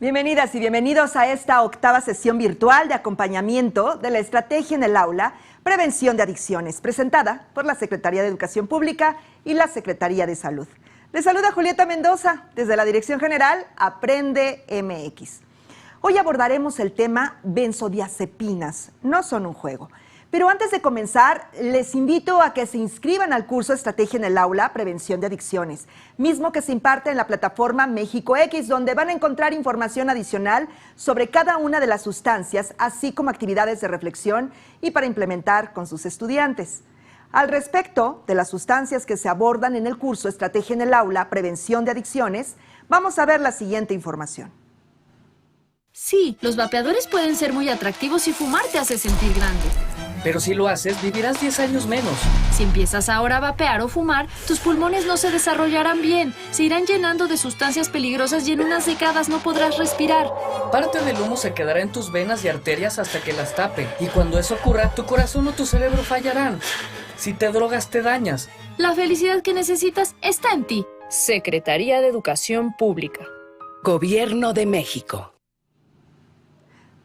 Bienvenidas y bienvenidos a esta octava sesión virtual de acompañamiento de la Estrategia en el Aula, Prevención de Adicciones, presentada por la Secretaría de Educación Pública y la Secretaría de Salud. Les saluda Julieta Mendoza desde la Dirección General Aprende MX. Hoy abordaremos el tema benzodiazepinas, no son un juego. Pero antes de comenzar, les invito a que se inscriban al curso Estrategia en el Aula, Prevención de Adicciones, mismo que se imparte en la plataforma México X, donde van a encontrar información adicional sobre cada una de las sustancias, así como actividades de reflexión y para implementar con sus estudiantes. Al respecto de las sustancias que se abordan en el curso Estrategia en el Aula, Prevención de Adicciones, vamos a ver la siguiente información. Sí, los vapeadores pueden ser muy atractivos y fumar te hace sentir grande. Pero si lo haces, vivirás 10 años menos. Si empiezas ahora a vapear o fumar, tus pulmones no se desarrollarán bien, se irán llenando de sustancias peligrosas y en unas décadas no podrás respirar. Parte del humo se quedará en tus venas y arterias hasta que las tape. Y cuando eso ocurra, tu corazón o tu cerebro fallarán. Si te drogas, te dañas. La felicidad que necesitas está en ti. Secretaría de Educación Pública. Gobierno de México.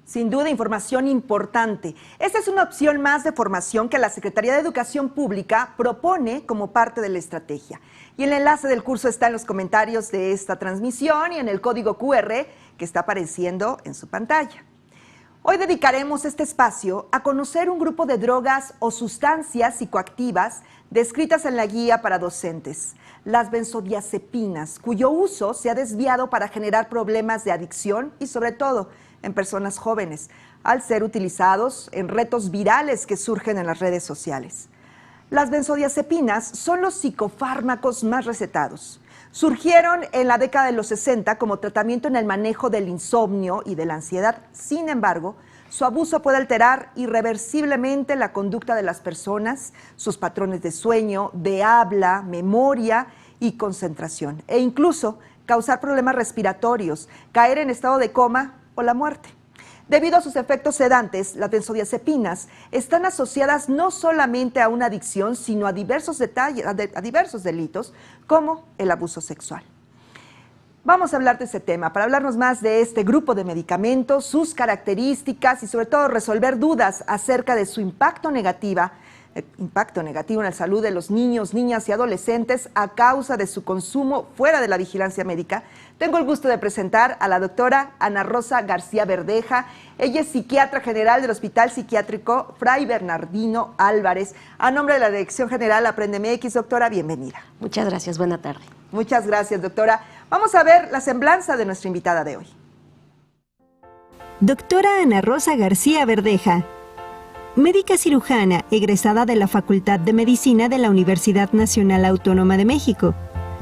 Sin duda, información importante. Esta es una opción más de formación que la Secretaría de Educación Pública propone como parte de la estrategia. Y el enlace del curso está en los comentarios de esta transmisión y en el código QR que está apareciendo en su pantalla. Hoy dedicaremos este espacio a conocer un grupo de drogas o sustancias psicoactivas descritas en la guía para docentes, las benzodiazepinas, cuyo uso se ha desviado para generar problemas de adicción y sobre todo en personas jóvenes, al ser utilizados en retos virales que surgen en las redes sociales. Las benzodiazepinas son los psicofármacos más recetados. Surgieron en la década de los 60 como tratamiento en el manejo del insomnio y de la ansiedad. Sin embargo, su abuso puede alterar irreversiblemente la conducta de las personas, sus patrones de sueño, de habla, memoria y concentración, e incluso causar problemas respiratorios, caer en estado de coma o la muerte. Debido a sus efectos sedantes, las benzodiazepinas están asociadas no solamente a una adicción, sino a diversos delitos, como el abuso sexual. Vamos a hablar de ese tema, para hablarnos más de este grupo de medicamentos, sus características y sobre todo resolver dudas acerca de su impacto negativo en la salud de los niños, niñas y adolescentes a causa de su consumo fuera de la vigilancia médica. Tengo el gusto de presentar a la doctora Ana Rosa García Verdeja. Ella es psiquiatra general del Hospital Psiquiátrico Fray Bernardino Álvarez. A nombre de la Dirección General Aprende MX, doctora, bienvenida. Muchas gracias, buena tarde. Muchas gracias, doctora. Vamos a ver la semblanza de nuestra invitada de hoy. Doctora Ana Rosa García Verdeja, médica cirujana, egresada de la Facultad de Medicina de la Universidad Nacional Autónoma de México,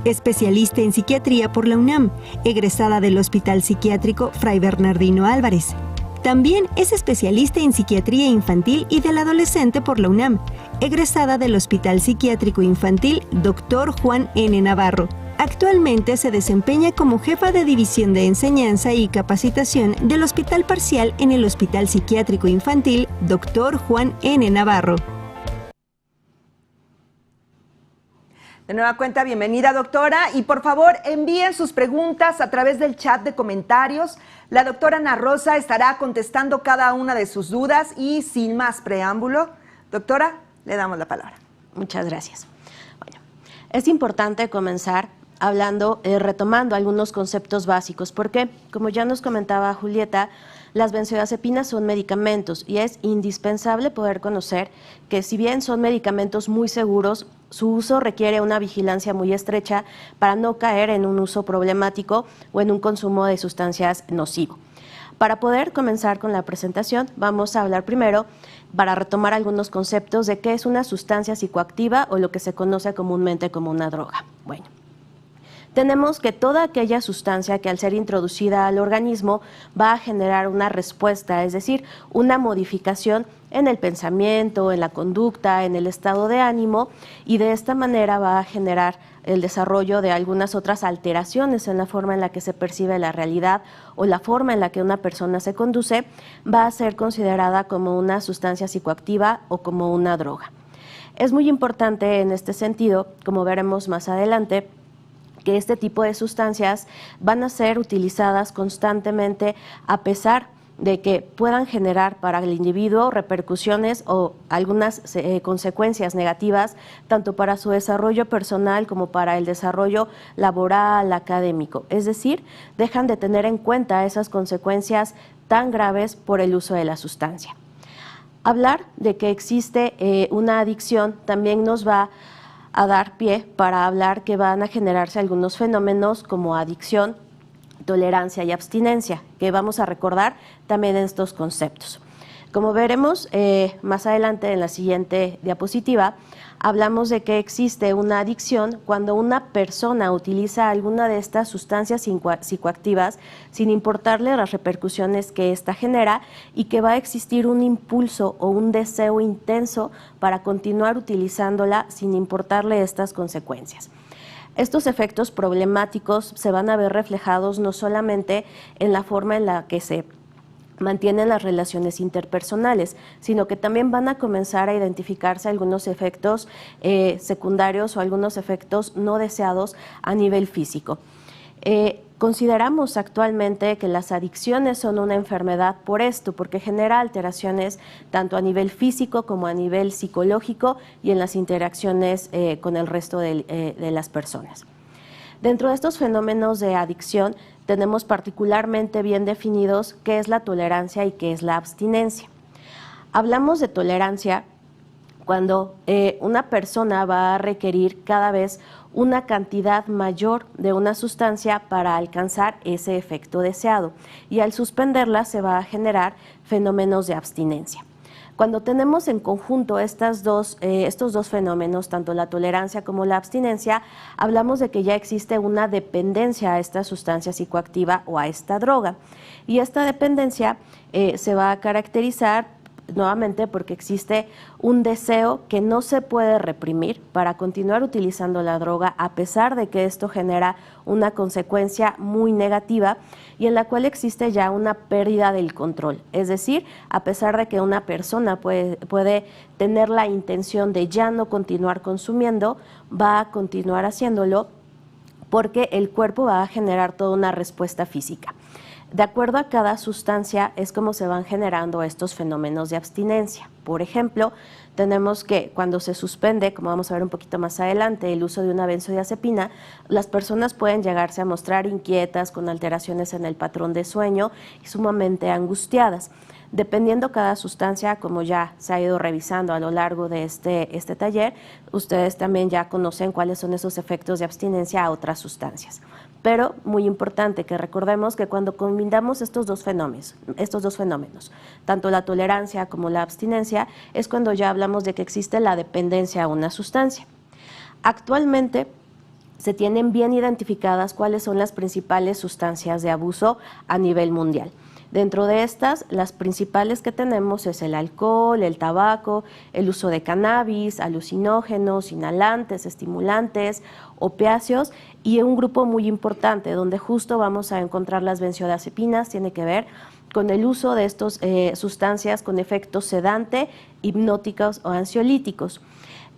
especialista en psiquiatría por la UNAM, egresada del Hospital Psiquiátrico Fray Bernardino Álvarez. También es especialista en psiquiatría infantil y del adolescente por la UNAM, egresada del Hospital Psiquiátrico Infantil Dr. Juan N. Navarro. Actualmente se desempeña como jefa de División de Enseñanza y Capacitación del Hospital Parcial en el Hospital Psiquiátrico Infantil Dr. Juan N. Navarro. De nueva cuenta, bienvenida, doctora, y por favor envíen sus preguntas a través del chat de comentarios. La doctora Ana Rosa estará contestando cada una de sus dudas y sin más preámbulo, doctora, le damos la palabra. Muchas gracias. Bueno, es importante comenzar retomando algunos conceptos básicos, porque, como ya nos comentaba Julieta, las benzodiazepinas son medicamentos y es indispensable poder conocer que si bien son medicamentos muy seguros, su uso requiere una vigilancia muy estrecha para no caer en un uso problemático o en un consumo de sustancias nocivo. Para poder comenzar con la presentación, vamos a hablar primero, para retomar algunos conceptos de qué es una sustancia psicoactiva o lo que se conoce comúnmente como una droga. Bueno, tenemos que toda aquella sustancia que al ser introducida al organismo va a generar una respuesta, es decir, una modificación en el pensamiento, en la conducta, en el estado de ánimo, y de esta manera va a generar el desarrollo de algunas otras alteraciones en la forma en la que se percibe la realidad o la forma en la que una persona se conduce, va a ser considerada como una sustancia psicoactiva o como una droga. Es muy importante en este sentido, como veremos más adelante, que este tipo de sustancias van a ser utilizadas constantemente a pesar de que puedan generar para el individuo repercusiones o algunas consecuencias negativas, tanto para su desarrollo personal como para el desarrollo laboral, académico. Es decir, dejan de tener en cuenta esas consecuencias tan graves por el uso de la sustancia. Hablar de que existe una adicción también nos va a dar pie para hablar que van a generarse algunos fenómenos como adicción, tolerancia y abstinencia, que vamos a recordar también en estos conceptos. Como veremos más adelante en la siguiente diapositiva, hablamos de que existe una adicción cuando una persona utiliza alguna de estas sustancias psicoactivas sin importarle las repercusiones que ésta genera y que va a existir un impulso o un deseo intenso para continuar utilizándola sin importarle estas consecuencias. Estos efectos problemáticos se van a ver reflejados no solamente en la forma en la que se mantienen las relaciones interpersonales, sino que también van a comenzar a identificarse algunos efectos secundarios o algunos efectos no deseados a nivel físico. Consideramos actualmente que las adicciones son una enfermedad por esto, porque genera alteraciones tanto a nivel físico como a nivel psicológico y en las interacciones con el resto de las personas. Dentro de estos fenómenos de adicción tenemos particularmente bien definidos qué es la tolerancia y qué es la abstinencia. Hablamos de tolerancia cuando una persona va a requerir cada vez una cantidad mayor de una sustancia para alcanzar ese efecto deseado y al suspenderla se va a generar fenómenos de abstinencia. Cuando tenemos en conjunto estos dos fenómenos, tanto la tolerancia como la abstinencia, hablamos de que ya existe una dependencia a esta sustancia psicoactiva o a esta droga. Y esta dependencia se va a caracterizar nuevamente porque existe un deseo que no se puede reprimir para continuar utilizando la droga a pesar de que esto genera una consecuencia muy negativa y en la cual existe ya una pérdida del control. Es decir, a pesar de que una persona puede tener la intención de ya no continuar consumiendo, va a continuar haciéndolo porque el cuerpo va a generar toda una respuesta física. De acuerdo a cada sustancia es como se van generando estos fenómenos de abstinencia. Por ejemplo, tenemos que cuando se suspende, como vamos a ver un poquito más adelante, el uso de una benzodiazepina, las personas pueden llegarse a mostrar inquietas, con alteraciones en el patrón de sueño y sumamente angustiadas. Dependiendo cada sustancia, como ya se ha ido revisando a lo largo de este taller, ustedes también ya conocen cuáles son esos efectos de abstinencia a otras sustancias. Pero muy importante que recordemos que cuando combinamos estos dos fenómenos, tanto la tolerancia como la abstinencia, es cuando ya hablamos de que existe la dependencia a una sustancia. Actualmente se tienen bien identificadas cuáles son las principales sustancias de abuso a nivel mundial. Dentro de estas, las principales que tenemos es el alcohol, el tabaco, el uso de cannabis, alucinógenos, inhalantes, estimulantes, opiáceos y un grupo muy importante donde justo vamos a encontrar las benzodiazepinas, tiene que ver con el uso de estas sustancias con efectos sedante, hipnóticos o ansiolíticos.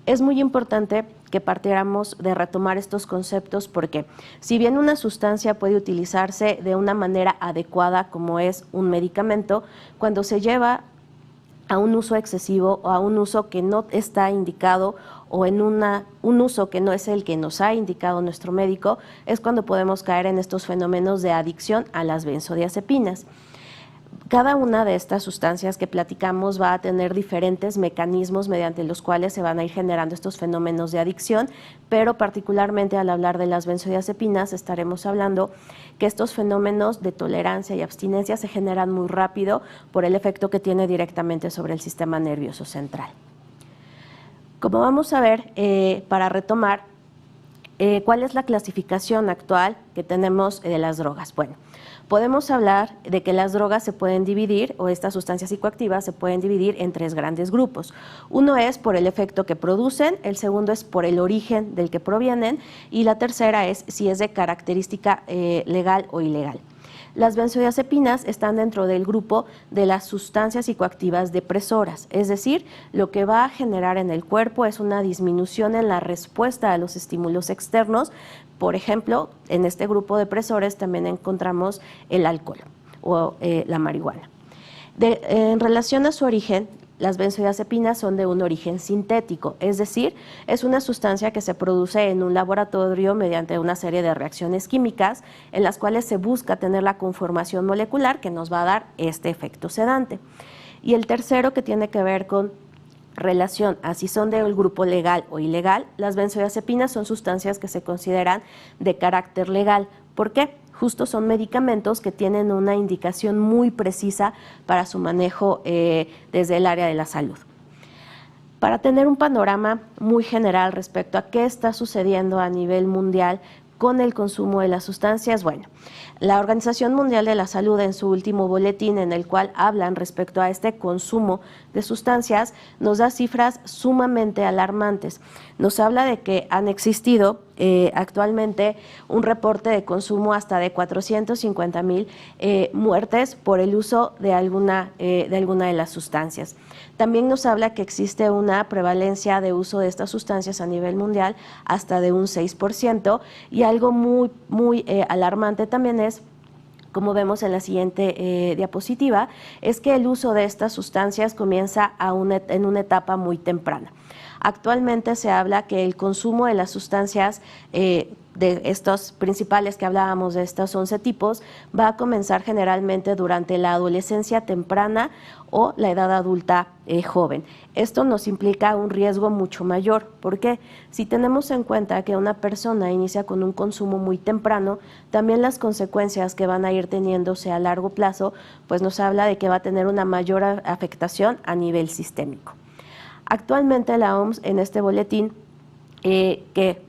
Es muy importante que partiéramos de retomar estos conceptos porque si bien una sustancia puede utilizarse de una manera adecuada como es un medicamento, cuando se lleva a un uso excesivo o a un uso que no está indicado o en un uso que no es el que nos ha indicado nuestro médico, es cuando podemos caer en estos fenómenos de adicción a las benzodiazepinas. Cada una de estas sustancias que platicamos va a tener diferentes mecanismos mediante los cuales se van a ir generando estos fenómenos de adicción, pero particularmente al hablar de las benzodiazepinas estaremos hablando que estos fenómenos de tolerancia y abstinencia se generan muy rápido por el efecto que tiene directamente sobre el sistema nervioso central. Como vamos a ver, para retomar, ¿cuál es la clasificación actual que tenemos de las drogas? Bueno, podemos hablar de que las drogas se pueden dividir, o estas sustancias psicoactivas se pueden dividir en tres grandes grupos. Uno es por el efecto que producen, el segundo es por el origen del que provienen y la tercera es si es de característica legal o ilegal. Las benzodiazepinas están dentro del grupo de las sustancias psicoactivas depresoras, es decir, lo que va a generar en el cuerpo es una disminución en la respuesta a los estímulos externos. Por ejemplo, en este grupo de depresores también encontramos el alcohol o la marihuana. En relación a su origen, las benzodiazepinas son de un origen sintético, es decir, es una sustancia que se produce en un laboratorio mediante una serie de reacciones químicas en las cuales se busca tener la conformación molecular que nos va a dar este efecto sedante. Y el tercero, que tiene que ver con relación a si son del grupo legal o ilegal, las benzodiazepinas son sustancias que se consideran de carácter legal. ¿Por qué? Justo son medicamentos que tienen una indicación muy precisa para su manejo desde el área de la salud. Para tener un panorama muy general respecto a qué está sucediendo a nivel mundial con el consumo de las sustancias, bueno, la Organización Mundial de la Salud en su último boletín en el cual hablan respecto a este consumo de sustancias nos da cifras sumamente alarmantes. Nos habla de que han existido actualmente un reporte de consumo hasta de 450,000 muertes por el uso de alguna de las sustancias. También nos habla que existe una prevalencia de uso de estas sustancias a nivel mundial hasta de un 6%, y algo muy alarmante también es, como vemos en la siguiente diapositiva, es que el uso de estas sustancias comienza en una etapa muy temprana. Actualmente se habla que el consumo de las sustancias de estos principales que hablábamos, de estos 11 tipos, va a comenzar generalmente durante la adolescencia temprana o la edad adulta joven. Esto nos implica un riesgo mucho mayor, porque si tenemos en cuenta que una persona inicia con un consumo muy temprano, también las consecuencias que van a ir teniéndose a largo plazo, pues nos habla de que va a tener una mayor afectación a nivel sistémico. Actualmente la OMS en este boletín que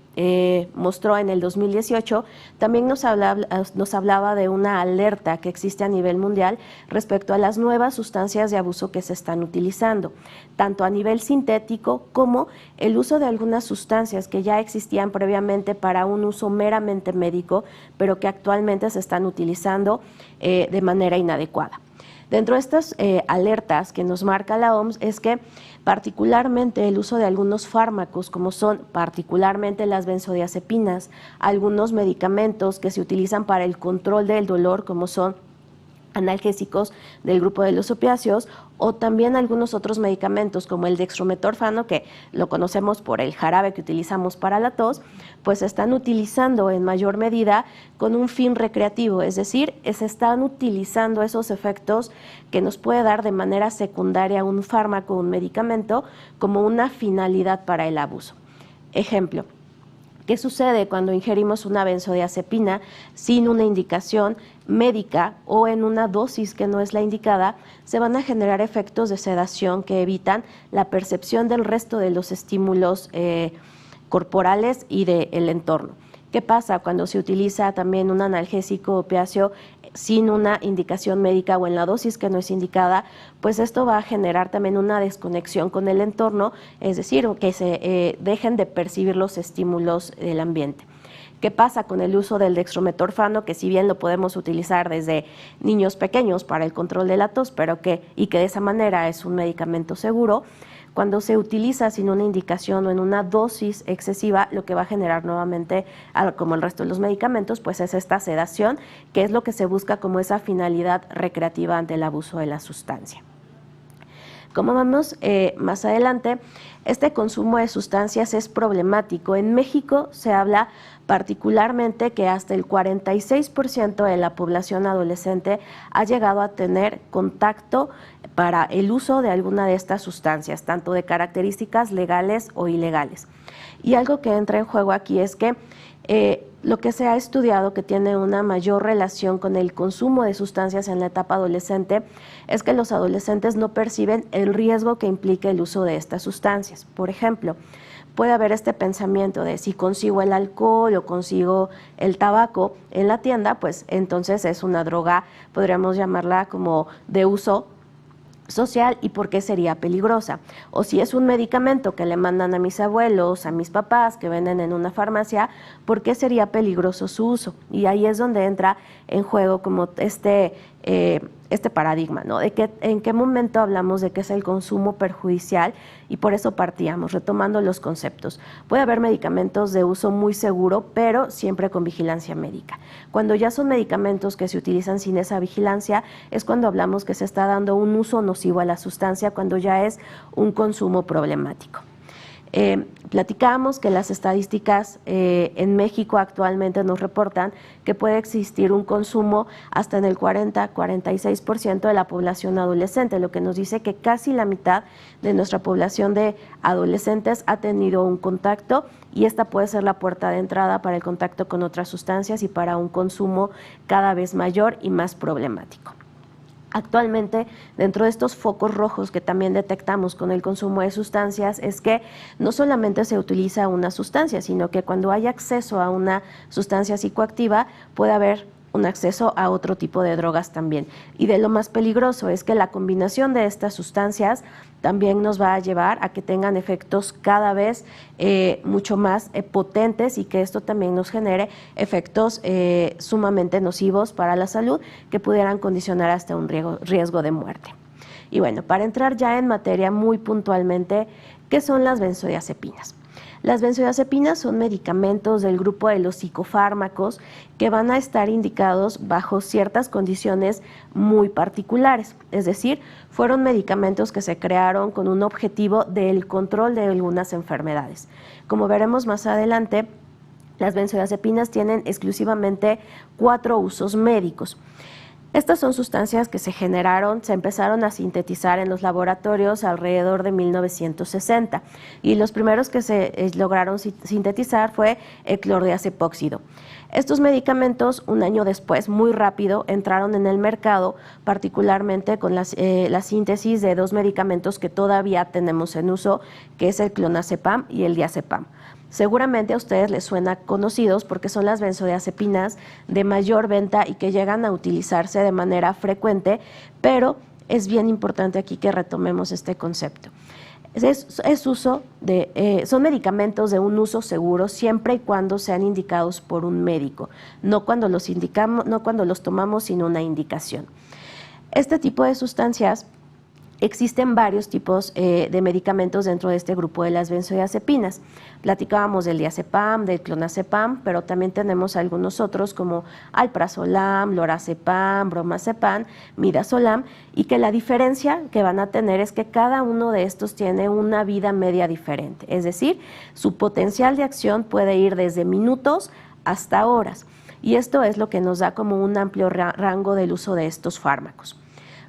mostró en el 2018, también nos hablaba de una alerta que existe a nivel mundial respecto a las nuevas sustancias de abuso que se están utilizando, tanto a nivel sintético como el uso de algunas sustancias que ya existían previamente para un uso meramente médico, pero que actualmente se están utilizando de manera inadecuada. Dentro de estas alertas que nos marca la OMS es que particularmente el uso de algunos fármacos, como son particularmente las benzodiazepinas, algunos medicamentos que se utilizan para el control del dolor, como son analgésicos del grupo de los opiáceos, o también algunos otros medicamentos como el dextrometorfano, que lo conocemos por el jarabe que utilizamos para la tos, pues se están utilizando en mayor medida con un fin recreativo, es decir, se están utilizando esos efectos que nos puede dar de manera secundaria un fármaco, un medicamento, como una finalidad para el abuso. Ejemplo, ¿qué sucede cuando ingerimos una benzodiazepina sin una indicación médica o en una dosis que no es la indicada? Se van a generar efectos de sedación que evitan la percepción del resto de los estímulos corporales y del entorno. ¿Qué pasa cuando se utiliza también un analgésico opiáceo sin una indicación médica o en la dosis que no es indicada? Pues esto va a generar también una desconexión con el entorno, es decir, que se dejen de percibir los estímulos del ambiente. ¿Qué pasa con el uso del dextrometorfano? Que si bien lo podemos utilizar desde niños pequeños para el control de la tos, pero que de esa manera es un medicamento seguro, cuando se utiliza sin una indicación o en una dosis excesiva, lo que va a generar nuevamente, como el resto de los medicamentos, pues es esta sedación, que es lo que se busca como esa finalidad recreativa ante el abuso de la sustancia. Como vamos más adelante, este consumo de sustancias es problemático. En México se habla particularmente que hasta el 46% de la población adolescente ha llegado a tener contacto para el uso de alguna de estas sustancias, tanto de características legales o ilegales. Y algo que entra en juego aquí es que lo que se ha estudiado que tiene una mayor relación con el consumo de sustancias en la etapa adolescente es que los adolescentes no perciben el riesgo que implica el uso de estas sustancias. Por ejemplo, puede haber este pensamiento de si consigo el alcohol o consigo el tabaco en la tienda, pues entonces es una droga, podríamos llamarla como de uso social y por qué sería peligrosa. O si es un medicamento que le mandan a mis abuelos, a mis papás, que venden en una farmacia, ¿por qué sería peligroso su uso? Y ahí es donde entra en juego como este paradigma, ¿no? De que en qué momento hablamos de que es el consumo perjudicial, y por eso partíamos, retomando los conceptos. Puede haber medicamentos de uso muy seguro, pero siempre con vigilancia médica. Cuando ya son medicamentos que se utilizan sin esa vigilancia, es cuando hablamos que se está dando un uso nocivo a la sustancia, cuando ya es un consumo problemático. Platicamos que las estadísticas en México actualmente nos reportan que puede existir un consumo hasta en el 40-46% de la población adolescente, lo que nos dice que casi la mitad de nuestra población de adolescentes ha tenido un contacto, y esta puede ser la puerta de entrada para el contacto con otras sustancias y para un consumo cada vez mayor y más problemático. Actualmente, dentro de estos focos rojos que también detectamos con el consumo de sustancias, es que no solamente se utiliza una sustancia, sino que cuando hay acceso a una sustancia psicoactiva, puede haber un acceso a otro tipo de drogas también. Y de lo más peligroso es que la combinación de estas sustancias también nos va a llevar a que tengan efectos cada vez mucho más potentes, y que esto también nos genere efectos sumamente nocivos para la salud, que pudieran condicionar hasta un riesgo de muerte. Y bueno, para entrar ya en materia muy puntualmente, ¿qué son las benzodiazepinas? Las benzodiazepinas son medicamentos del grupo de los psicofármacos que van a estar indicados bajo ciertas condiciones muy particulares. Es decir, fueron medicamentos que se crearon con un objetivo del control de algunas enfermedades. Como veremos más adelante, las benzodiazepinas tienen exclusivamente 4 usos médicos. Estas son sustancias que se empezaron a sintetizar en los laboratorios alrededor de 1960, y los primeros que se lograron sintetizar fue el clordiazepóxido. Estos medicamentos, un año después, muy rápido, entraron en el mercado, particularmente con la síntesis de 2 medicamentos que todavía tenemos en uso, que es el clonazepam y el diazepam. Seguramente a ustedes les suena conocidos porque son las benzodiazepinas de mayor venta y que llegan a utilizarse de manera frecuente, pero es bien importante aquí que retomemos este concepto. Son medicamentos de un uso seguro siempre y cuando sean indicados por un médico, no cuando los tomamos sin una indicación. Este tipo de sustancias, existen varios tipos de medicamentos dentro de este grupo de las benzodiazepinas. Platicábamos del diazepam, del clonazepam, pero también tenemos algunos otros como alprazolam, lorazepam, bromazepam, midazolam, y que la diferencia que van a tener es que cada uno de estos tiene una vida media diferente. Es decir, su potencial de acción puede ir desde minutos hasta horas. Y esto es lo que nos da como un amplio rango del uso de estos fármacos.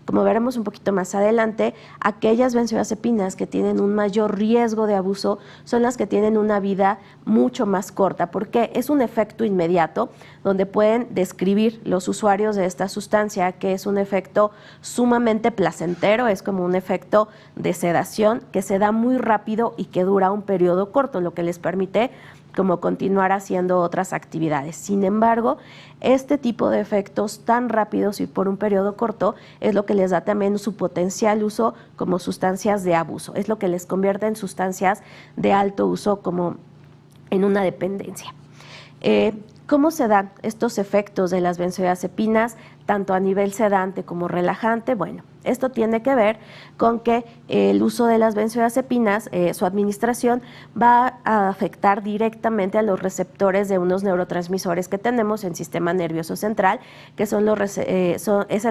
Como veremos un poquito más adelante, aquellas benzodiazepinas que tienen un mayor riesgo de abuso son las que tienen una vida mucho más corta, porque es un efecto inmediato donde pueden describir los usuarios de esta sustancia que es un efecto sumamente placentero, es como un efecto de sedación que se da muy rápido y que dura un periodo corto, lo que les permite como continuar haciendo otras actividades. Sin embargo, este tipo de efectos tan rápidos y por un periodo corto es lo que les da también su potencial uso como sustancias de abuso, es lo que les convierte en sustancias de alto uso como en una dependencia. ¿Cómo se dan estos efectos de las benzodiazepinas, tanto a nivel sedante como relajante? Bueno, esto tiene que ver con que el uso de las benzodiazepinas, su administración, va a afectar directamente a los receptores de unos neurotransmisores que tenemos en el sistema nervioso central, que es el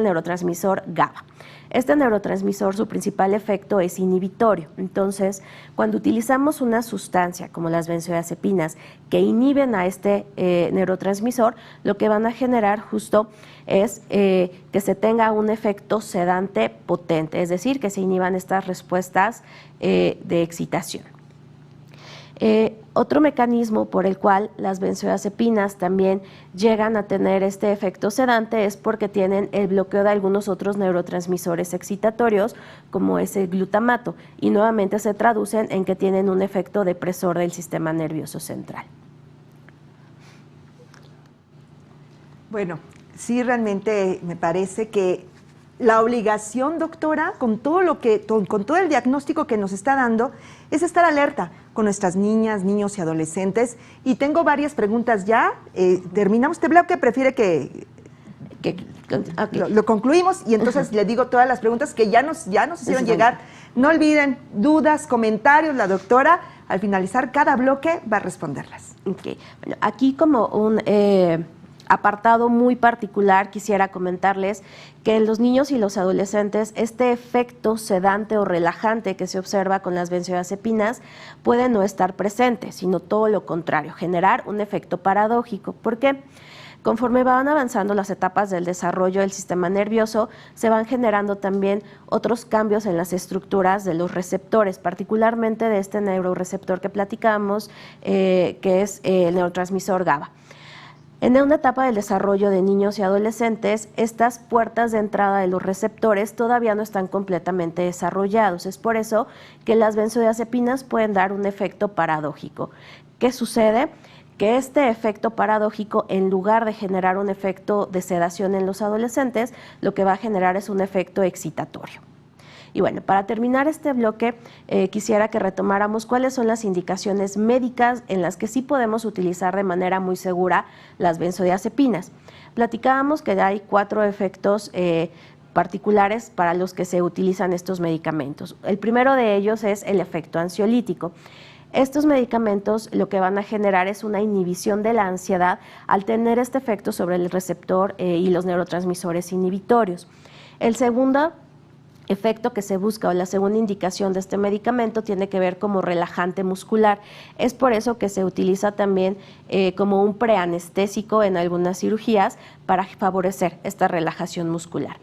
neurotransmisor GABA. Este neurotransmisor, su principal efecto es inhibitorio. Entonces, cuando utilizamos una sustancia como las benzodiazepinas que inhiben a este neurotransmisor, lo que van a generar justo es que se tenga un efecto sedante potente, es decir, que se inhiban estas respuestas de excitación. Otro mecanismo por el cual las benzodiazepinas también llegan a tener este efecto sedante es porque tienen el bloqueo de algunos otros neurotransmisores excitatorios, como es el glutamato, y nuevamente se traducen en que tienen un efecto depresor del sistema nervioso central. Bueno, sí, realmente me parece que la obligación, doctora, con todo el diagnóstico que nos está dando, es estar alerta con nuestras niñas, niños y adolescentes. Y tengo varias preguntas ya. Terminamos este bloque, prefiere que lo concluimos y entonces le digo todas las preguntas que ya nos hicieron llegar. No olviden dudas, comentarios, la doctora al finalizar cada bloque va a responderlas. Okay. Bueno, aquí como un apartado muy particular quisiera comentarles que en los niños y los adolescentes este efecto sedante o relajante que se observa con las benzodiazepinas puede no estar presente, sino todo lo contrario, generar un efecto paradójico. ¿Por qué? Conforme van avanzando las etapas del desarrollo del sistema nervioso, se van generando también otros cambios en las estructuras de los receptores, particularmente de este neuroreceptor que platicamos, que es el neurotransmisor GABA. En una etapa del desarrollo de niños y adolescentes, estas puertas de entrada de los receptores todavía no están completamente desarrollados. Es por eso que las benzodiazepinas pueden dar un efecto paradójico. ¿Qué sucede? Que este efecto paradójico, en lugar de generar un efecto de sedación en los adolescentes, lo que va a generar es un efecto excitatorio. Y bueno, para terminar este bloque, quisiera que retomáramos cuáles son las indicaciones médicas en las que sí podemos utilizar de manera muy segura las benzodiazepinas. Platicábamos que hay 4 efectos particulares para los que se utilizan estos medicamentos. El primero de ellos es el efecto ansiolítico. Estos medicamentos lo que van a generar es una inhibición de la ansiedad al tener este efecto sobre el receptor y los neurotransmisores inhibitorios. El segundo efecto que se busca o la segunda indicación de este medicamento tiene que ver como relajante muscular. Es por eso que se utiliza también como un preanestésico en algunas cirugías para favorecer esta relajación muscular.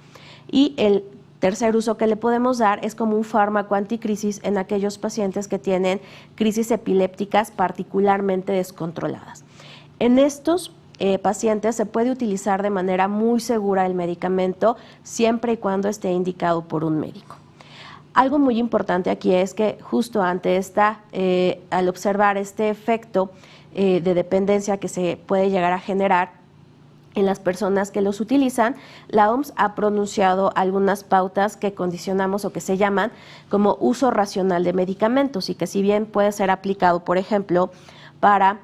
Y el tercer uso que le podemos dar es como un fármaco anticrisis en aquellos pacientes que tienen crisis epilépticas particularmente descontroladas. En estos pacientes se puede utilizar de manera muy segura el medicamento siempre y cuando esté indicado por un médico. Algo muy importante aquí es que justo ante al observar este efecto de dependencia que se puede llegar a generar en las personas que los utilizan, la OMS ha pronunciado algunas pautas que condicionamos o que se llaman como uso racional de medicamentos y que si bien puede ser aplicado, por ejemplo, para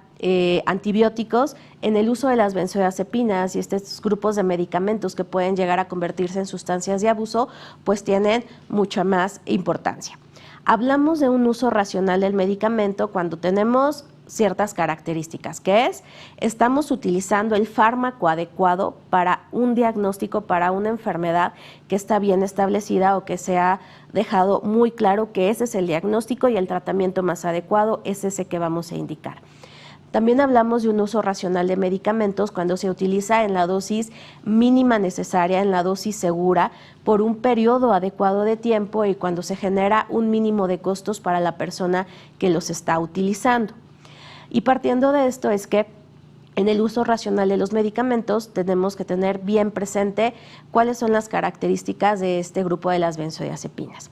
antibióticos, en el uso de las benzodiazepinas y estos grupos de medicamentos que pueden llegar a convertirse en sustancias de abuso, pues tienen mucha más importancia. Hablamos de un uso racional del medicamento cuando tenemos ciertas características, que es, estamos utilizando el fármaco adecuado para un diagnóstico, para una enfermedad que está bien establecida o que se ha dejado muy claro que ese es el diagnóstico y el tratamiento más adecuado es ese que vamos a indicar. También hablamos de un uso racional de medicamentos cuando se utiliza en la dosis mínima necesaria, en la dosis segura, por un periodo adecuado de tiempo y cuando se genera un mínimo de costos para la persona que los está utilizando. Y partiendo de esto es que en el uso racional de los medicamentos tenemos que tener bien presente cuáles son las características de este grupo de las benzodiazepinas.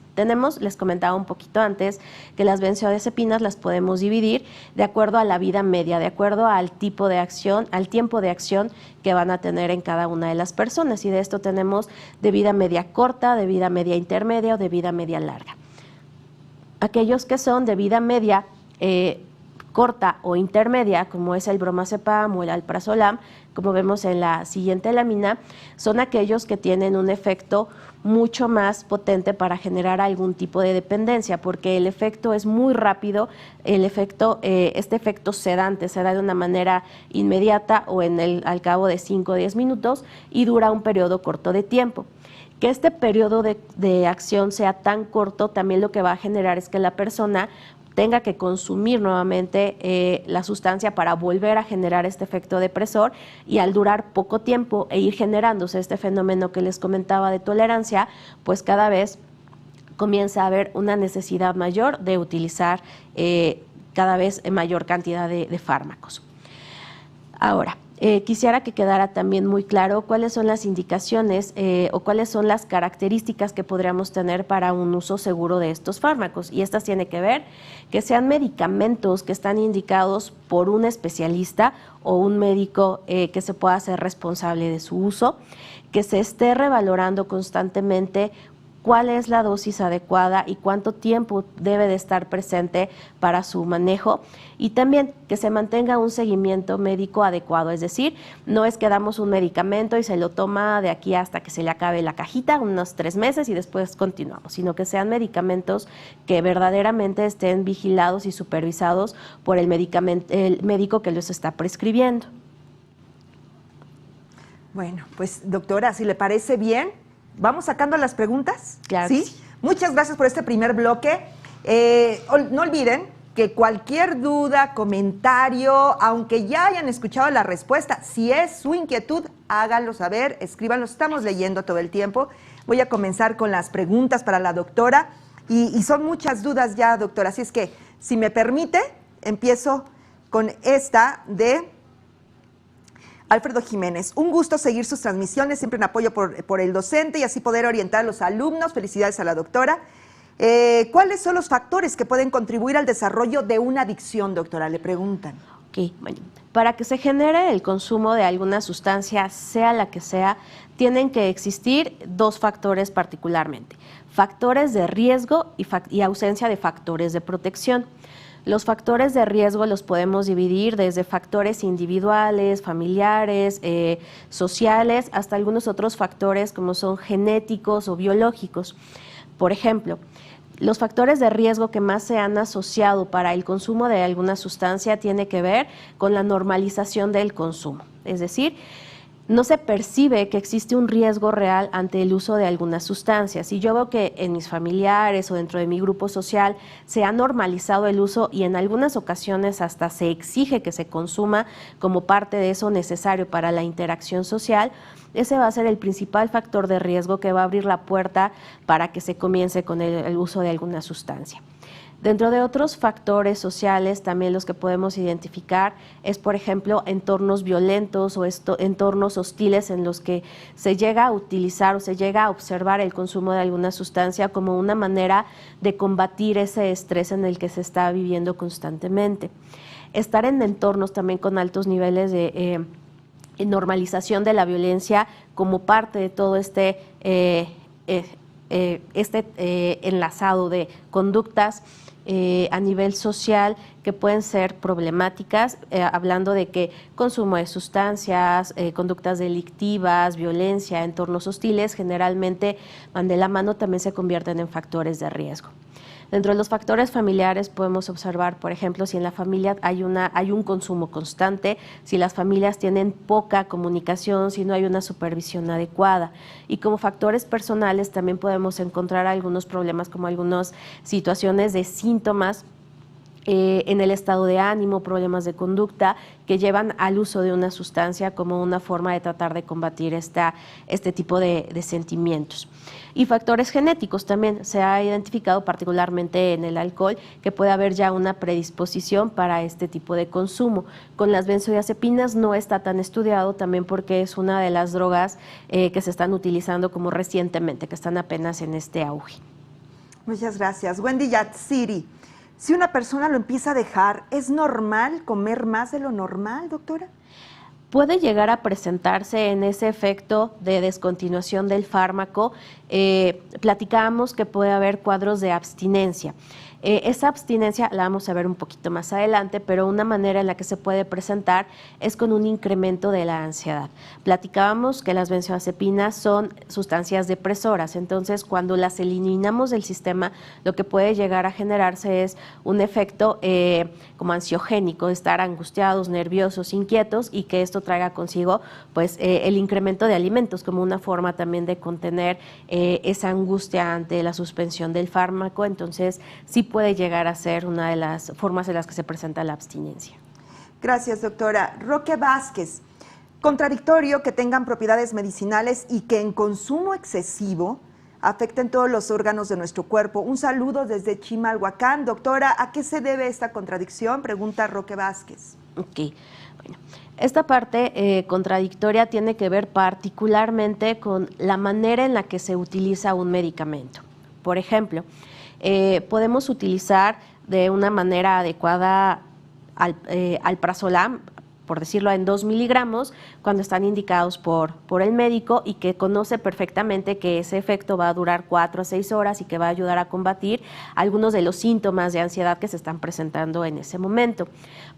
Les comentaba un poquito antes, que las benzodiazepinas las podemos dividir de acuerdo a la vida media, de acuerdo al tipo de acción, al tiempo de acción que van a tener en cada una de las personas. Y de esto tenemos de vida media corta, de vida media intermedia o de vida media larga. Aquellos que son de vida media corta o intermedia, como es el bromazepam o el alprazolam, como vemos en la siguiente lámina, son aquellos que tienen un efecto mucho más potente para generar algún tipo de dependencia, porque el efecto es muy rápido, este efecto sedante se da de una manera inmediata o al cabo de 5 o 10 minutos y dura un periodo corto de tiempo. Que este periodo de acción sea tan corto, también lo que va a generar es que la persona tenga que consumir nuevamente la sustancia para volver a generar este efecto depresor y al durar poco tiempo e ir generándose este fenómeno que les comentaba de tolerancia, pues cada vez comienza a haber una necesidad mayor de utilizar cada vez mayor cantidad de fármacos. Ahora, quisiera que quedara también muy claro cuáles son las indicaciones o cuáles son las características que podríamos tener para un uso seguro de estos fármacos. Y estas tienen que ver que sean medicamentos que están indicados por un especialista o un médico que se pueda hacer responsable de su uso, que se esté revalorando constantemente cuál es la dosis adecuada y cuánto tiempo debe de estar presente para su manejo, y también que se mantenga un seguimiento médico adecuado, es decir, no es que damos un medicamento y se lo toma de aquí hasta que se le acabe la cajita, unos 3 meses y después continuamos, sino que sean medicamentos que verdaderamente estén vigilados y supervisados por el médico que los está prescribiendo. Bueno, pues doctora, si le parece bien, ¿vamos sacando las preguntas? Claro. ¿Sí? Sí. Muchas gracias por este primer bloque. No olviden que cualquier duda, comentario, aunque ya hayan escuchado la respuesta, si es su inquietud, háganlo saber, escríbanlo, estamos leyendo todo el tiempo. Voy a comenzar con las preguntas para la doctora y son muchas dudas ya, doctora, así es que, si me permite, empiezo con esta de Alfredo Jiménez. Un gusto seguir sus transmisiones, siempre en apoyo por el docente y así poder orientar a los alumnos. Felicidades a la doctora. ¿Cuáles son los factores que pueden contribuir al desarrollo de una adicción, doctora? Le preguntan. Ok, bueno, para que se genere el consumo de alguna sustancia, sea la que sea, tienen que existir 2 factores particularmente: factores de riesgo y ausencia de factores de protección. Los factores de riesgo los podemos dividir desde factores individuales, familiares, sociales, hasta algunos otros factores como son genéticos o biológicos. Por ejemplo, los factores de riesgo que más se han asociado para el consumo de alguna sustancia tiene que ver con la normalización del consumo. Es decir, no se percibe que existe un riesgo real ante el uso de algunas sustancias. Si yo veo que en mis familiares o dentro de mi grupo social se ha normalizado el uso y en algunas ocasiones hasta se exige que se consuma como parte de eso necesario para la interacción social, ese va a ser el principal factor de riesgo que va a abrir la puerta para que se comience con el uso de alguna sustancia. Dentro de otros factores sociales, también los que podemos identificar es, por ejemplo, entornos violentos o entornos hostiles en los que se llega a utilizar o se llega a observar el consumo de alguna sustancia como una manera de combatir ese estrés en el que se está viviendo constantemente. Estar en entornos también con altos niveles de normalización de la violencia como parte de todo este enlazado de conductas a nivel social que pueden ser problemáticas, hablando de que consumo de sustancias, conductas delictivas, violencia, entornos hostiles, generalmente van de la mano, también se convierten en factores de riesgo. Dentro de los factores familiares podemos observar, por ejemplo, si en la familia hay un consumo constante, si las familias tienen poca comunicación, si no hay una supervisión adecuada. Y como factores personales también podemos encontrar algunos problemas como algunas situaciones de síntomas en el estado de ánimo, problemas de conducta que llevan al uso de una sustancia como una forma de tratar de combatir este tipo de sentimientos. Y factores genéticos también se ha identificado particularmente en el alcohol que puede haber ya una predisposición para este tipo de consumo. Con las benzodiazepinas no está tan estudiado también porque es una de las drogas que se están utilizando como recientemente, que están apenas en este auge. Muchas gracias. Wendy Yatsiri. Si una persona lo empieza a dejar, ¿es normal comer más de lo normal, doctora? Puede llegar a presentarse en ese efecto de descontinuación del fármaco. Platicábamos que puede haber cuadros de abstinencia. Esa abstinencia la vamos a ver un poquito más adelante, pero una manera en la que se puede presentar es con un incremento de la ansiedad. Platicábamos que las benzodiazepinas son sustancias depresoras, entonces cuando las eliminamos del sistema, lo que puede llegar a generarse es un efecto como ansiogénico, estar angustiados, nerviosos, inquietos, y que esto traiga consigo pues el incremento de alimentos como una forma también de contener esa angustia ante la suspensión del fármaco. Entonces sí puede llegar a ser una de las formas en las que se presenta la abstinencia. Gracias, doctora. Roque Vázquez, contradictorio que tengan propiedades medicinales y que en consumo excesivo afecten todos los órganos de nuestro cuerpo. Un saludo desde Chimalhuacán. Doctora, ¿a qué se debe esta contradicción? Pregunta Roque Vázquez. Ok, bueno. Esta parte contradictoria tiene que ver particularmente con la manera en la que se utiliza un medicamento. Por ejemplo, podemos utilizar de una manera adecuada alprazolam por decirlo, en 2 miligramos cuando están indicados por el médico y que conoce perfectamente que ese efecto va a durar 4 a 6 horas y que va a ayudar a combatir algunos de los síntomas de ansiedad que se están presentando en ese momento.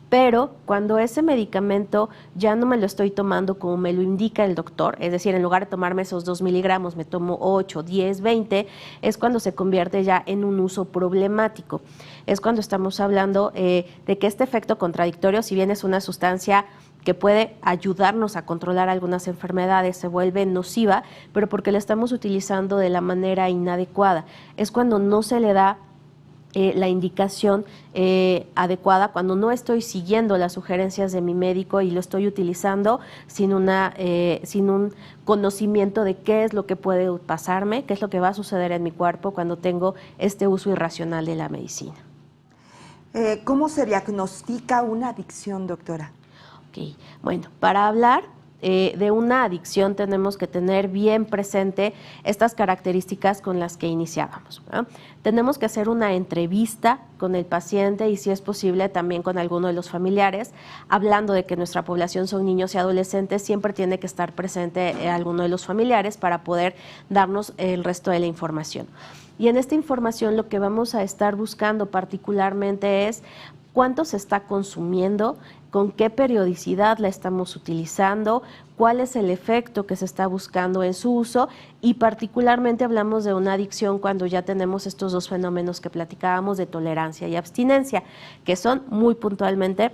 Pero cuando ese medicamento ya no me lo estoy tomando como me lo indica el doctor, es decir, en lugar de tomarme esos 2 miligramos, me tomo 8, 10, 20, es cuando se convierte ya en un uso problemático. Es cuando estamos hablando de que este efecto contradictorio, si bien es una sustancia que puede ayudarnos a controlar algunas enfermedades, se vuelve nociva, pero porque la estamos utilizando de la manera inadecuada. Es cuando no se le da la indicación adecuada, cuando no estoy siguiendo las sugerencias de mi médico y lo estoy utilizando sin un conocimiento de qué es lo que puede pasarme, qué es lo que va a suceder en mi cuerpo cuando tengo este uso irracional de la medicina. ¿Cómo se diagnostica una adicción, doctora? Okay. Bueno, para hablar de una adicción tenemos que tener bien presente estas características con las que iniciábamos, ¿no? Tenemos que hacer una entrevista con el paciente y, si es posible, también con alguno de los familiares. Hablando de que nuestra población son niños y adolescentes, siempre tiene que estar presente alguno de los familiares para poder darnos el resto de la información. Y en esta información lo que vamos a estar buscando particularmente es cuánto se está consumiendo, con qué periodicidad la estamos utilizando, cuál es el efecto que se está buscando en su uso, y particularmente hablamos de una adicción cuando ya tenemos estos dos fenómenos que platicábamos de tolerancia y abstinencia, que son muy puntualmente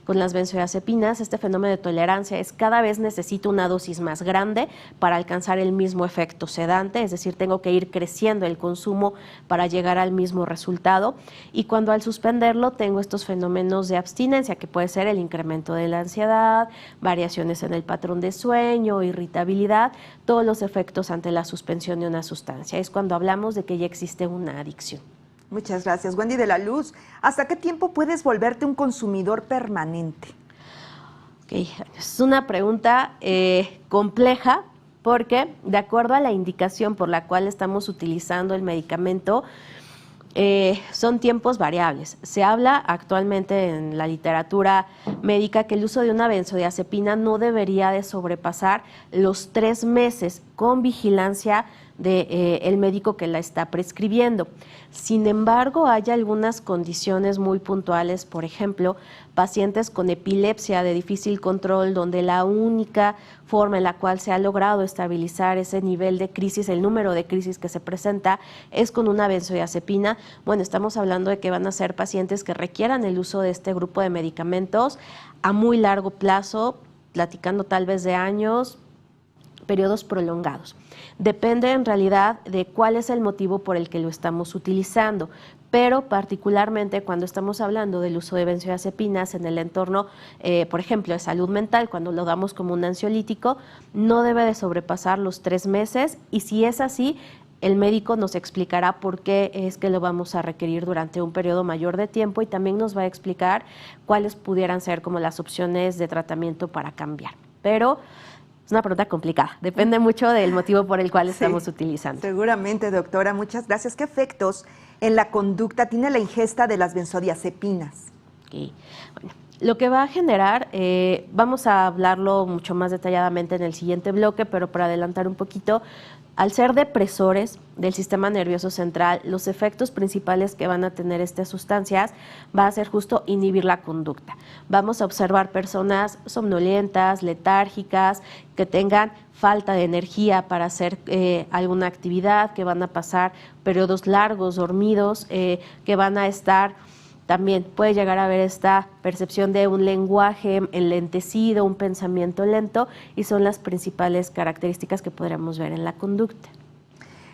con las benzodiazepinas. Este fenómeno de tolerancia es cada vez necesito una dosis más grande para alcanzar el mismo efecto sedante, es decir, tengo que ir creciendo el consumo para llegar al mismo resultado, y cuando al suspenderlo tengo estos fenómenos de abstinencia, que puede ser el incremento de la ansiedad, variaciones en el patrón de sueño, irritabilidad, todos los efectos ante la suspensión de una sustancia. Es cuando hablamos de que ya existe una adicción. Muchas gracias. Wendy de la Luz, ¿hasta qué tiempo puedes volverte un consumidor permanente? Okay. Es una pregunta compleja, porque de acuerdo a la indicación por la cual estamos utilizando el medicamento, son tiempos variables. Se habla actualmente en la literatura médica que el uso de una benzodiazepina no debería de sobrepasar los 3 meses con vigilancia del médico que la está prescribiendo. Sin embargo, hay algunas condiciones muy puntuales, por ejemplo, pacientes con epilepsia de difícil control, donde la única forma en la cual se ha logrado estabilizar ese nivel de crisis, el número de crisis que se presenta, es con una benzodiazepina. Bueno, estamos hablando de que van a ser pacientes que requieran el uso de este grupo de medicamentos a muy largo plazo, platicando tal vez de años, periodos prolongados. Depende en realidad de cuál es el motivo por el que lo estamos utilizando, pero particularmente cuando estamos hablando del uso de benzodiazepinas en el entorno, por ejemplo, de salud mental, cuando lo damos como un ansiolítico, no debe de sobrepasar los 3 meses, y si es así, el médico nos explicará por qué es que lo vamos a requerir durante un periodo mayor de tiempo, y también nos va a explicar cuáles pudieran ser como las opciones de tratamiento para cambiar. Pero es una pregunta complicada, depende mucho del motivo por el cual estamos utilizando. Seguramente, doctora, muchas gracias. ¿Qué efectos en la conducta tiene la ingesta de las benzodiazepinas? Okay. Bueno, lo que va a generar, vamos a hablarlo mucho más detalladamente en el siguiente bloque, pero para adelantar un poquito, al ser depresores del sistema nervioso central, los efectos principales que van a tener estas sustancias va a ser justo inhibir la conducta. Vamos a observar personas somnolentas, letárgicas, que tengan falta de energía para hacer alguna actividad, que van a pasar periodos largos dormidos, que van a estar... También puede llegar a haber esta percepción de un lenguaje enlentecido, un pensamiento lento, y son las principales características que podríamos ver en la conducta.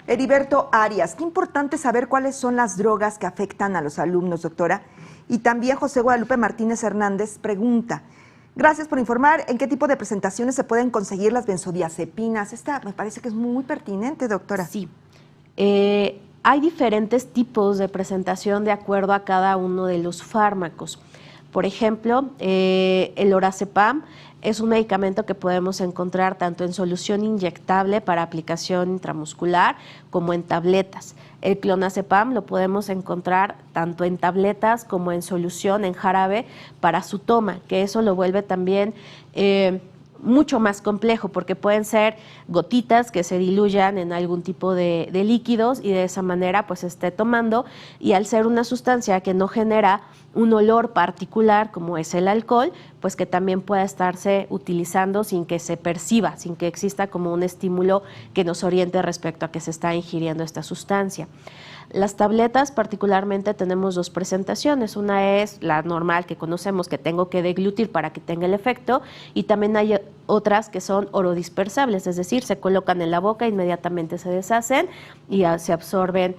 Heriberto Arias, qué importante saber cuáles son las drogas que afectan a los alumnos, doctora. Y también José Guadalupe Martínez Hernández pregunta, gracias por informar en qué tipo de presentaciones se pueden conseguir las benzodiazepinas. Esta me parece que es muy pertinente, doctora. Sí. Hay diferentes tipos de presentación de acuerdo a cada uno de los fármacos. Por ejemplo, el lorazepam es un medicamento que podemos encontrar tanto en solución inyectable para aplicación intramuscular como en tabletas. El clonazepam lo podemos encontrar tanto en tabletas como en solución, en jarabe, para su toma, que eso lo vuelve también mucho más complejo, porque pueden ser gotitas que se diluyan en algún tipo de líquidos y de esa manera pues esté tomando, y al ser una sustancia que no genera un olor particular como es el alcohol, pues que también pueda estarse utilizando sin que se perciba, sin que exista como un estímulo que nos oriente respecto a que se está ingiriendo esta sustancia. Las tabletas particularmente tenemos dos presentaciones. Una es la normal que conocemos, que tengo que deglutir para que tenga el efecto, y también hay otras que son orodispersables, es decir, se colocan en la boca, inmediatamente se deshacen y se absorben,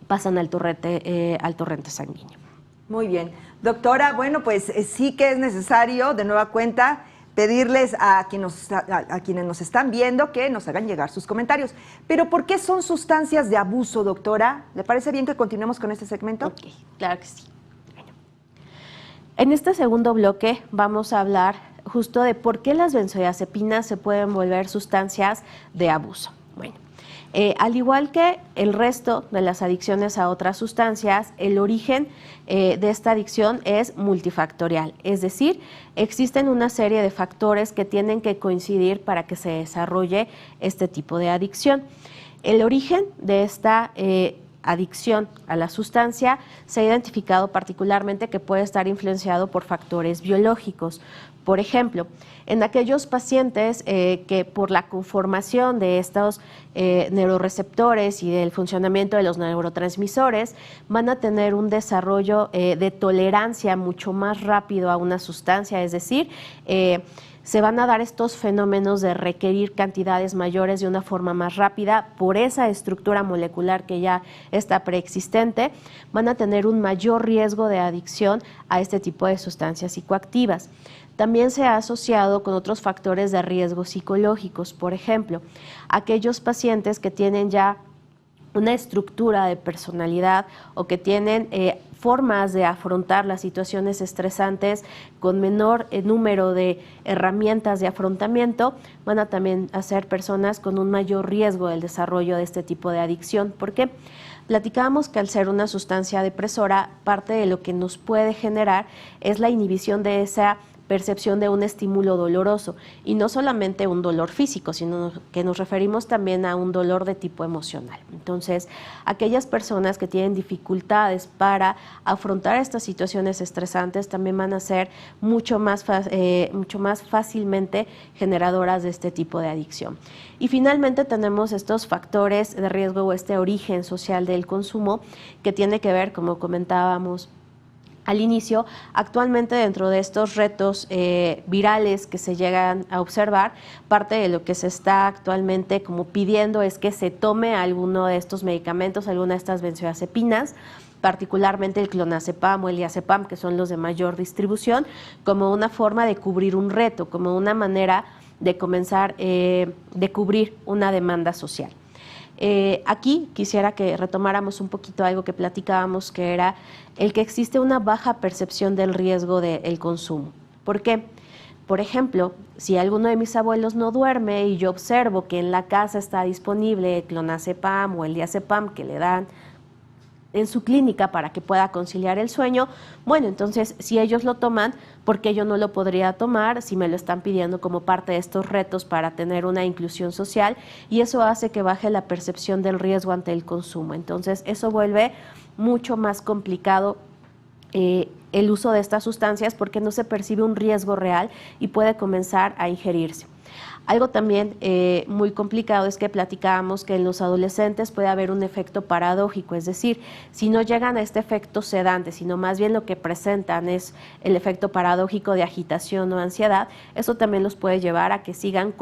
pasan al torrente sanguíneo. Muy bien. Doctora, bueno, pues sí que es necesario, de nueva cuenta, pedirles a quienes nos están viendo que nos hagan llegar sus comentarios. Pero ¿por qué son sustancias de abuso, doctora? ¿Le parece bien que continuemos con este segmento? Ok, claro que sí. Bueno. En este segundo bloque vamos a hablar justo de por qué las benzodiazepinas se pueden volver sustancias de abuso. Bueno, al igual que el resto de las adicciones a otras sustancias, el origen de esta adicción es multifactorial, es decir, existen una serie de factores que tienen que coincidir para que se desarrolle este tipo de adicción. El origen de esta adicción a la sustancia se ha identificado particularmente que puede estar influenciado por factores biológicos. Por ejemplo, en aquellos pacientes que por la conformación de estos neuroreceptores y del funcionamiento de los neurotransmisores van a tener un desarrollo de tolerancia mucho más rápido a una sustancia, es decir, se van a dar estos fenómenos de requerir cantidades mayores de una forma más rápida por esa estructura molecular que ya está preexistente, van a tener un mayor riesgo de adicción a este tipo de sustancias psicoactivas. También se ha asociado con otros factores de riesgo psicológicos, por ejemplo, aquellos pacientes que tienen ya una estructura de personalidad o que tienen formas de afrontar las situaciones estresantes con menor número de herramientas de afrontamiento, van a también ser personas con un mayor riesgo del desarrollo de este tipo de adicción. ¿Por qué? Platicábamos que al ser una sustancia depresora, parte de lo que nos puede generar es la inhibición de esa percepción de un estímulo doloroso, y no solamente un dolor físico, sino que nos referimos también a un dolor de tipo emocional. Entonces, aquellas personas que tienen dificultades para afrontar estas situaciones estresantes también van a ser mucho más fácilmente generadoras de este tipo de adicción. Y finalmente tenemos estos factores de riesgo o este origen social del consumo que tiene que ver, como comentábamos al inicio, actualmente dentro de estos retos virales que se llegan a observar, parte de lo que se está actualmente como pidiendo es que se tome alguno de estos medicamentos, alguna de estas benzodiazepinas, particularmente el clonazepam o el diazepam, que son los de mayor distribución, como una forma de cubrir un reto, como una manera de comenzar de cubrir una demanda social. Aquí quisiera que retomáramos un poquito algo que platicábamos, que era el que existe una baja percepción del riesgo del consumo. ¿Por qué? Por ejemplo, si alguno de mis abuelos no duerme y yo observo que en la casa está disponible el clonazepam o el diazepam que le dan en su clínica para que pueda conciliar el sueño, bueno, entonces si ellos lo toman, ¿por qué yo no lo podría tomar si me lo están pidiendo como parte de estos retos para tener una inclusión social? Y eso hace que baje la percepción del riesgo ante el consumo. Entonces eso vuelve mucho más complicado el uso de estas sustancias porque no se percibe un riesgo real y puede comenzar a ingerirse. Algo también muy complicado es que platicábamos que en los adolescentes puede haber un efecto paradójico, es decir, si no llegan a este efecto sedante, sino más bien lo que presentan es el efecto paradójico de agitación o ansiedad, eso también los puede llevar a que sigan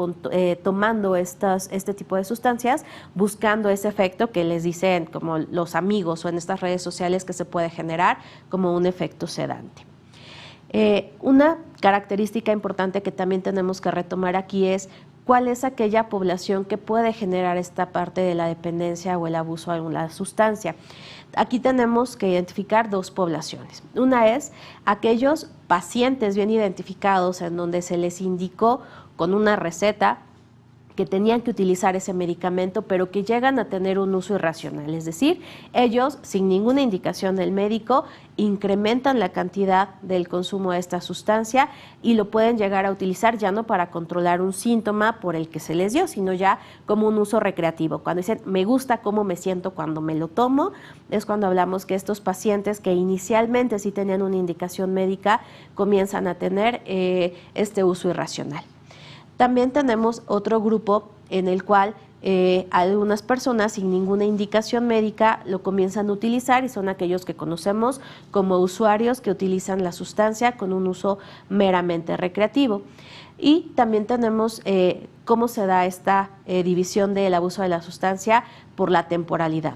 tomando este tipo de sustancias, buscando ese efecto que les dicen como los amigos o en estas redes sociales que se puede generar como un efecto sedante. Una característica importante que también tenemos que retomar aquí es cuál es aquella población que puede generar esta parte de la dependencia o el abuso de alguna sustancia. Aquí tenemos que identificar dos poblaciones. Una es aquellos pacientes bien identificados en donde se les indicó con una receta que tenían que utilizar ese medicamento, pero que llegan a tener un uso irracional. Es decir, ellos, sin ninguna indicación del médico, incrementan la cantidad del consumo de esta sustancia y lo pueden llegar a utilizar ya no para controlar un síntoma por el que se les dio, sino ya como un uso recreativo. Cuando dicen, me gusta cómo me siento cuando me lo tomo, es cuando hablamos que estos pacientes que inicialmente sí tenían una indicación médica, comienzan a tener este uso irracional. También tenemos otro grupo en el cual algunas personas sin ninguna indicación médica lo comienzan a utilizar y son aquellos que conocemos como usuarios que utilizan la sustancia con un uso meramente recreativo. Y también tenemos cómo se da esta división del abuso de la sustancia por la temporalidad.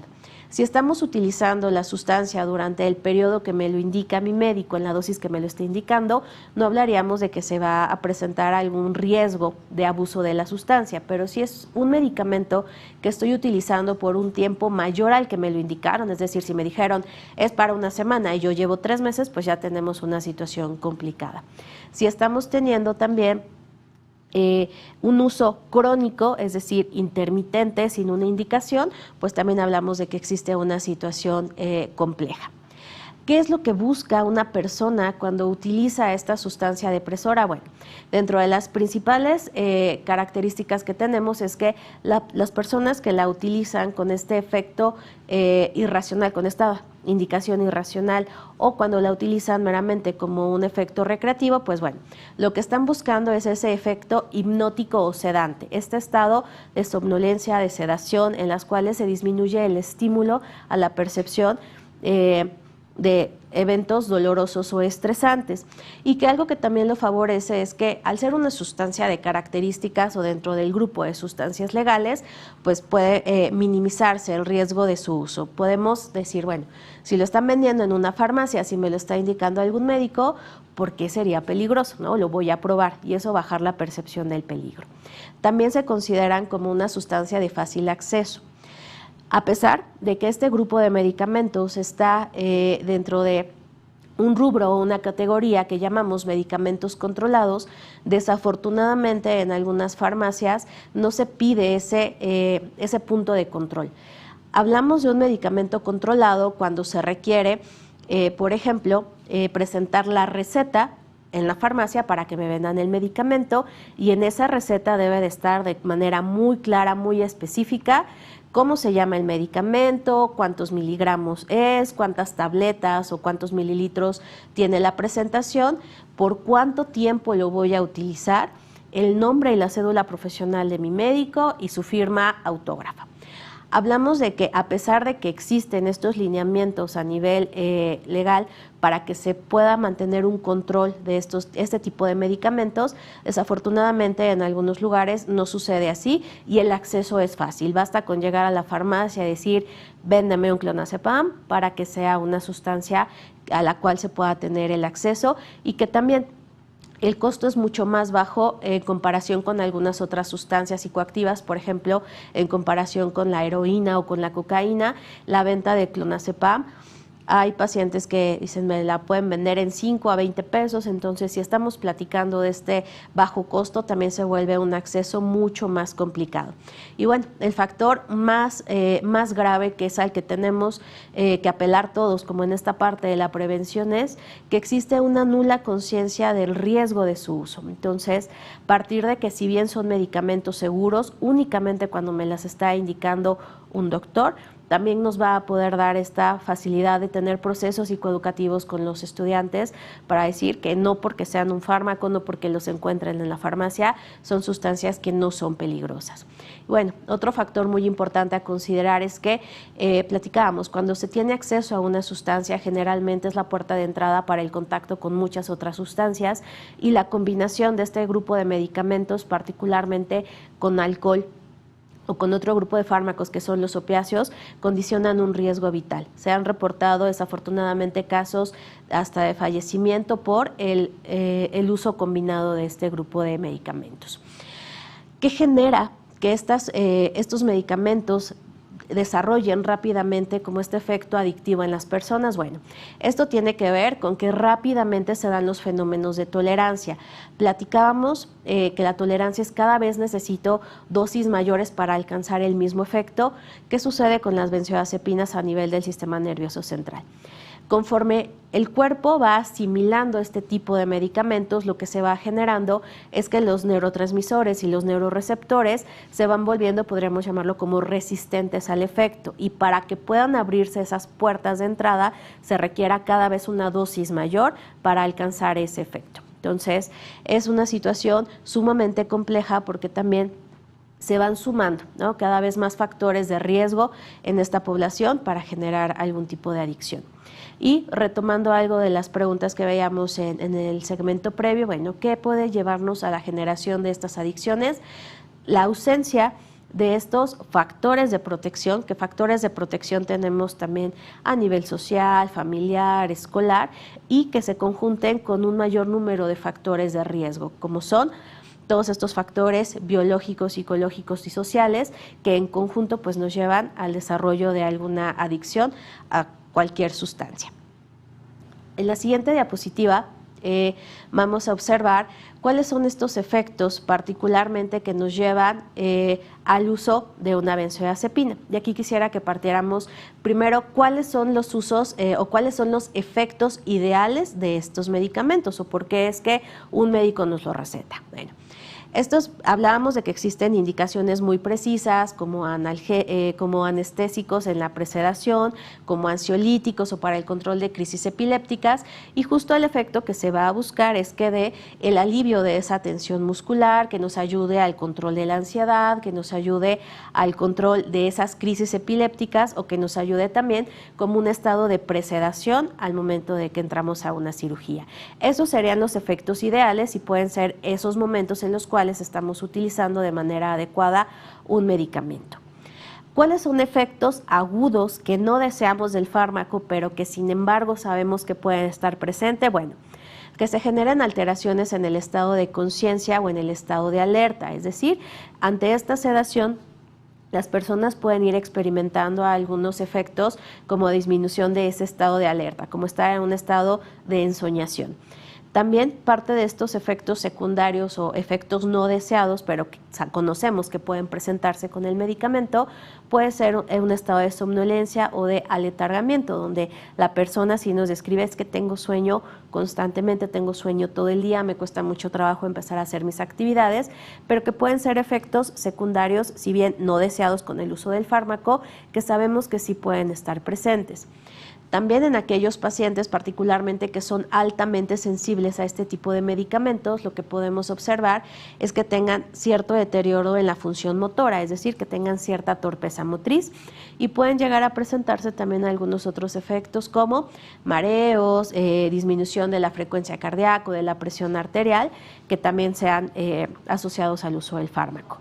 Si estamos utilizando la sustancia durante el periodo que me lo indica mi médico, en la dosis que me lo está indicando, no hablaríamos de que se va a presentar algún riesgo de abuso de la sustancia, pero si es un medicamento que estoy utilizando por un tiempo mayor al que me lo indicaron, es decir, si me dijeron es para una semana y yo llevo 3 meses, pues ya tenemos una situación complicada. Si estamos teniendo también un uso crónico, es decir, intermitente, sin una indicación, pues también hablamos de que existe una situación compleja. ¿Qué es lo que busca una persona cuando utiliza esta sustancia depresora? Bueno, dentro de las principales características que tenemos es que las personas que la utilizan con este efecto irracional, con esta indicación irracional, o cuando la utilizan meramente como un efecto recreativo, pues bueno, lo que están buscando es ese efecto hipnótico o sedante, este estado de somnolencia, de sedación, en las cuales se disminuye el estímulo a la percepción de eventos dolorosos o estresantes, y que algo que también lo favorece es que al ser una sustancia de características o dentro del grupo de sustancias legales, pues puede minimizarse el riesgo de su uso. Podemos decir, bueno, si lo están vendiendo en una farmacia, si me lo está indicando algún médico, ¿por qué sería peligroso? ¿No? Lo voy a probar, y eso bajar la percepción del peligro. También se consideran como una sustancia de fácil acceso. A pesar de que este grupo de medicamentos está dentro de un rubro o una categoría que llamamos medicamentos controlados, desafortunadamente en algunas farmacias no se pide ese punto de control. Hablamos de un medicamento controlado cuando se requiere, por ejemplo, presentar la receta en la farmacia para que me vendan el medicamento, y en esa receta debe de estar de manera muy clara, muy específica, cómo se llama el medicamento, cuántos miligramos es, cuántas tabletas o cuántos mililitros tiene la presentación, por cuánto tiempo lo voy a utilizar, el nombre y la cédula profesional de mi médico y su firma autógrafa. Hablamos de que a pesar de que existen estos lineamientos a nivel legal para que se pueda mantener un control de este tipo de medicamentos, desafortunadamente en algunos lugares no sucede así y el acceso es fácil. Basta con llegar a la farmacia y decir, véndeme un clonazepam, para que sea una sustancia a la cual se pueda tener el acceso, y que también el costo es mucho más bajo en comparación con algunas otras sustancias psicoactivas, por ejemplo, en comparación con la heroína o con la cocaína, la venta de clonazepam. Hay pacientes que dicen, me la pueden vender en 5 a 20 pesos, entonces si estamos platicando de este bajo costo, también se vuelve un acceso mucho más complicado. Y bueno, el factor más grave, que es al que tenemos que apelar todos, como en esta parte de la prevención, es que existe una nula conciencia del riesgo de su uso. Entonces, partir de que si bien son medicamentos seguros, únicamente cuando me las está indicando un doctor, también nos va a poder dar esta facilidad de tener procesos psicoeducativos con los estudiantes para decir que no porque sean un fármaco, no porque los encuentren en la farmacia, son sustancias que no son peligrosas. Bueno, otro factor muy importante a considerar es que, platicábamos, cuando se tiene acceso a una sustancia, generalmente es la puerta de entrada para el contacto con muchas otras sustancias, y la combinación de este grupo de medicamentos, particularmente con alcohol, o con otro grupo de fármacos que son los opiáceos, condicionan un riesgo vital. Se han reportado desafortunadamente casos hasta de fallecimiento por el uso combinado de este grupo de medicamentos. ¿Qué genera que estos medicamentos desarrollen rápidamente como este efecto adictivo en las personas? Bueno, esto tiene que ver con que rápidamente se dan los fenómenos de tolerancia. Platicábamos que la tolerancia es cada vez necesito dosis mayores para alcanzar el mismo efecto. ¿Qué sucede con las benzodiazepinas a nivel del sistema nervioso central? Conforme el cuerpo va asimilando este tipo de medicamentos, lo que se va generando es que los neurotransmisores y los neuroreceptores se van volviendo, podríamos llamarlo como resistentes al efecto, y para que puedan abrirse esas puertas de entrada se requiera cada vez una dosis mayor para alcanzar ese efecto. Entonces, es una situación sumamente compleja porque también se van sumando, ¿no?, cada vez más factores de riesgo en esta población para generar algún tipo de adicción. Y retomando algo de las preguntas que veíamos en el segmento previo, bueno, ¿qué puede llevarnos a la generación de estas adicciones? La ausencia de estos factores de protección, que factores de protección tenemos también a nivel social, familiar, escolar, y que se conjunten con un mayor número de factores de riesgo, como son todos estos factores biológicos, psicológicos y sociales que en conjunto pues nos llevan al desarrollo de alguna adicción a cualquier sustancia. En la siguiente diapositiva vamos a observar cuáles son estos efectos particularmente que nos llevan al uso de una benzodiazepina. Y aquí quisiera que partiéramos primero cuáles son los usos o cuáles son los efectos ideales de estos medicamentos o por qué es que un médico nos lo receta. Bueno, hablábamos de que existen indicaciones muy precisas como anestésicos en la presedación, como ansiolíticos o para el control de crisis epilépticas, y justo el efecto que se va a buscar es que dé el alivio de esa tensión muscular, que nos ayude al control de la ansiedad, que nos ayude al control de esas crisis epilépticas o que nos ayude también como un estado de presedación al momento de que entramos a una cirugía. Esos serían los efectos ideales y pueden ser esos momentos en los cuales estamos utilizando de manera adecuada un medicamento. ¿Cuáles son efectos agudos que no deseamos del fármaco, pero que sin embargo sabemos que pueden estar presentes? Bueno, que se generen alteraciones en el estado de conciencia o en el estado de alerta, es decir, ante esta sedación las personas pueden ir experimentando algunos efectos como disminución de ese estado de alerta, como estar en un estado de ensoñación. También parte de estos efectos secundarios o efectos no deseados, pero que conocemos que pueden presentarse con el medicamento, puede ser un estado de somnolencia o de aletargamiento, donde la persona sí nos describe es que tengo sueño constantemente, tengo sueño todo el día, me cuesta mucho trabajo empezar a hacer mis actividades, pero que pueden ser efectos secundarios, si bien no deseados con el uso del fármaco, que sabemos que sí pueden estar presentes. También en aquellos pacientes particularmente que son altamente sensibles a este tipo de medicamentos, lo que podemos observar es que tengan cierto deterioro en la función motora, es decir, que tengan cierta torpeza motriz y pueden llegar a presentarse también algunos otros efectos como mareos, disminución de la frecuencia cardíaca o de la presión arterial, que también sean asociados al uso del fármaco.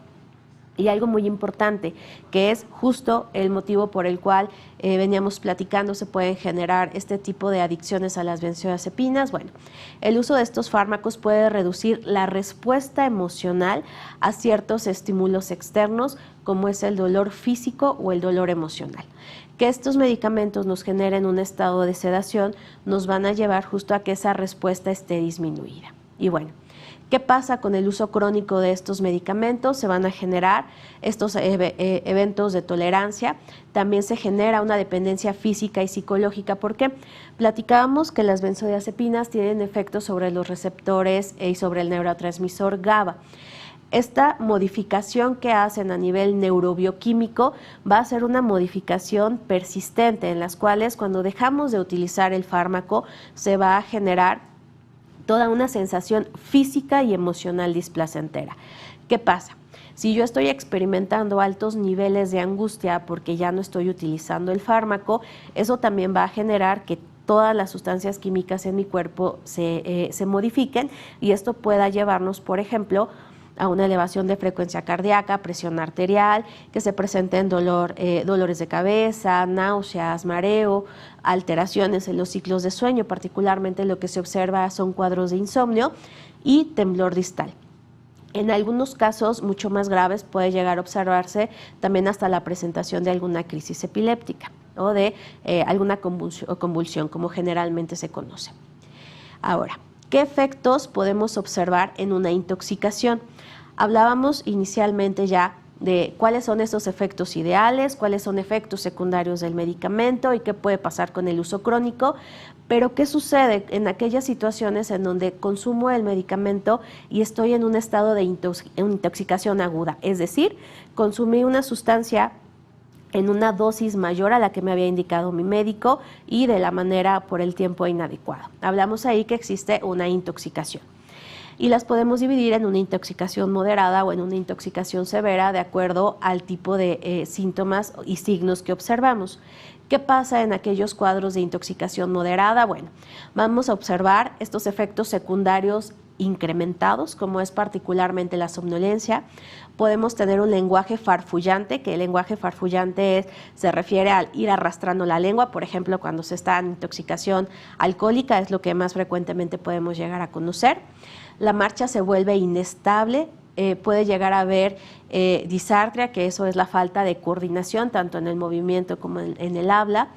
Y algo muy importante, que es justo el motivo por el cual veníamos platicando, se pueden generar este tipo de adicciones a las benzodiazepinas. Bueno, el uso de estos fármacos puede reducir la respuesta emocional a ciertos estímulos externos, como es el dolor físico o el dolor emocional. Que estos medicamentos nos generen un estado de sedación nos van a llevar justo a que esa respuesta esté disminuida. Y bueno, ¿qué pasa con el uso crónico de estos medicamentos? Se van a generar estos eventos de tolerancia. También se genera una dependencia física y psicológica. ¿Por qué? Platicábamos que las benzodiazepinas tienen efectos sobre los receptores y sobre el neurotransmisor GABA. Esta modificación que hacen a nivel neurobioquímico va a ser una modificación persistente en las cuales cuando dejamos de utilizar el fármaco se va a generar toda una sensación física y emocional displacentera. ¿Qué pasa? Si yo estoy experimentando altos niveles de angustia porque ya no estoy utilizando el fármaco, eso también va a generar que todas las sustancias químicas en mi cuerpo se modifiquen y esto pueda llevarnos, por ejemplo, a una elevación de frecuencia cardíaca, presión arterial, que se presenten dolores de cabeza, náuseas, mareo, alteraciones en los ciclos de sueño, particularmente lo que se observa son cuadros de insomnio y temblor distal. En algunos casos mucho más graves puede llegar a observarse también hasta la presentación de alguna crisis epiléptica o de alguna convulsión, como generalmente se conoce. Ahora, ¿qué efectos podemos observar en una intoxicación? Hablábamos inicialmente ya de cuáles son esos efectos ideales, cuáles son efectos secundarios del medicamento y qué puede pasar con el uso crónico, pero ¿qué sucede en aquellas situaciones en donde consumo el medicamento y estoy en un estado de intoxicación aguda? Es decir, consumí una sustancia en una dosis mayor a la que me había indicado mi médico y de la manera por el tiempo inadecuado. Hablamos ahí que existe una intoxicación. Y las podemos dividir en una intoxicación moderada o en una intoxicación severa de acuerdo al tipo de síntomas y signos que observamos. ¿Qué pasa en aquellos cuadros de intoxicación moderada? Bueno, vamos a observar estos efectos secundarios incrementados, como es particularmente la somnolencia. Podemos tener un lenguaje farfullante, que el lenguaje farfullante se refiere al ir arrastrando la lengua, por ejemplo, cuando se está en intoxicación alcohólica, es lo que más frecuentemente podemos llegar a conocer. La marcha se vuelve inestable, puede llegar a haber disartria, que eso es la falta de coordinación tanto en el movimiento como en el habla.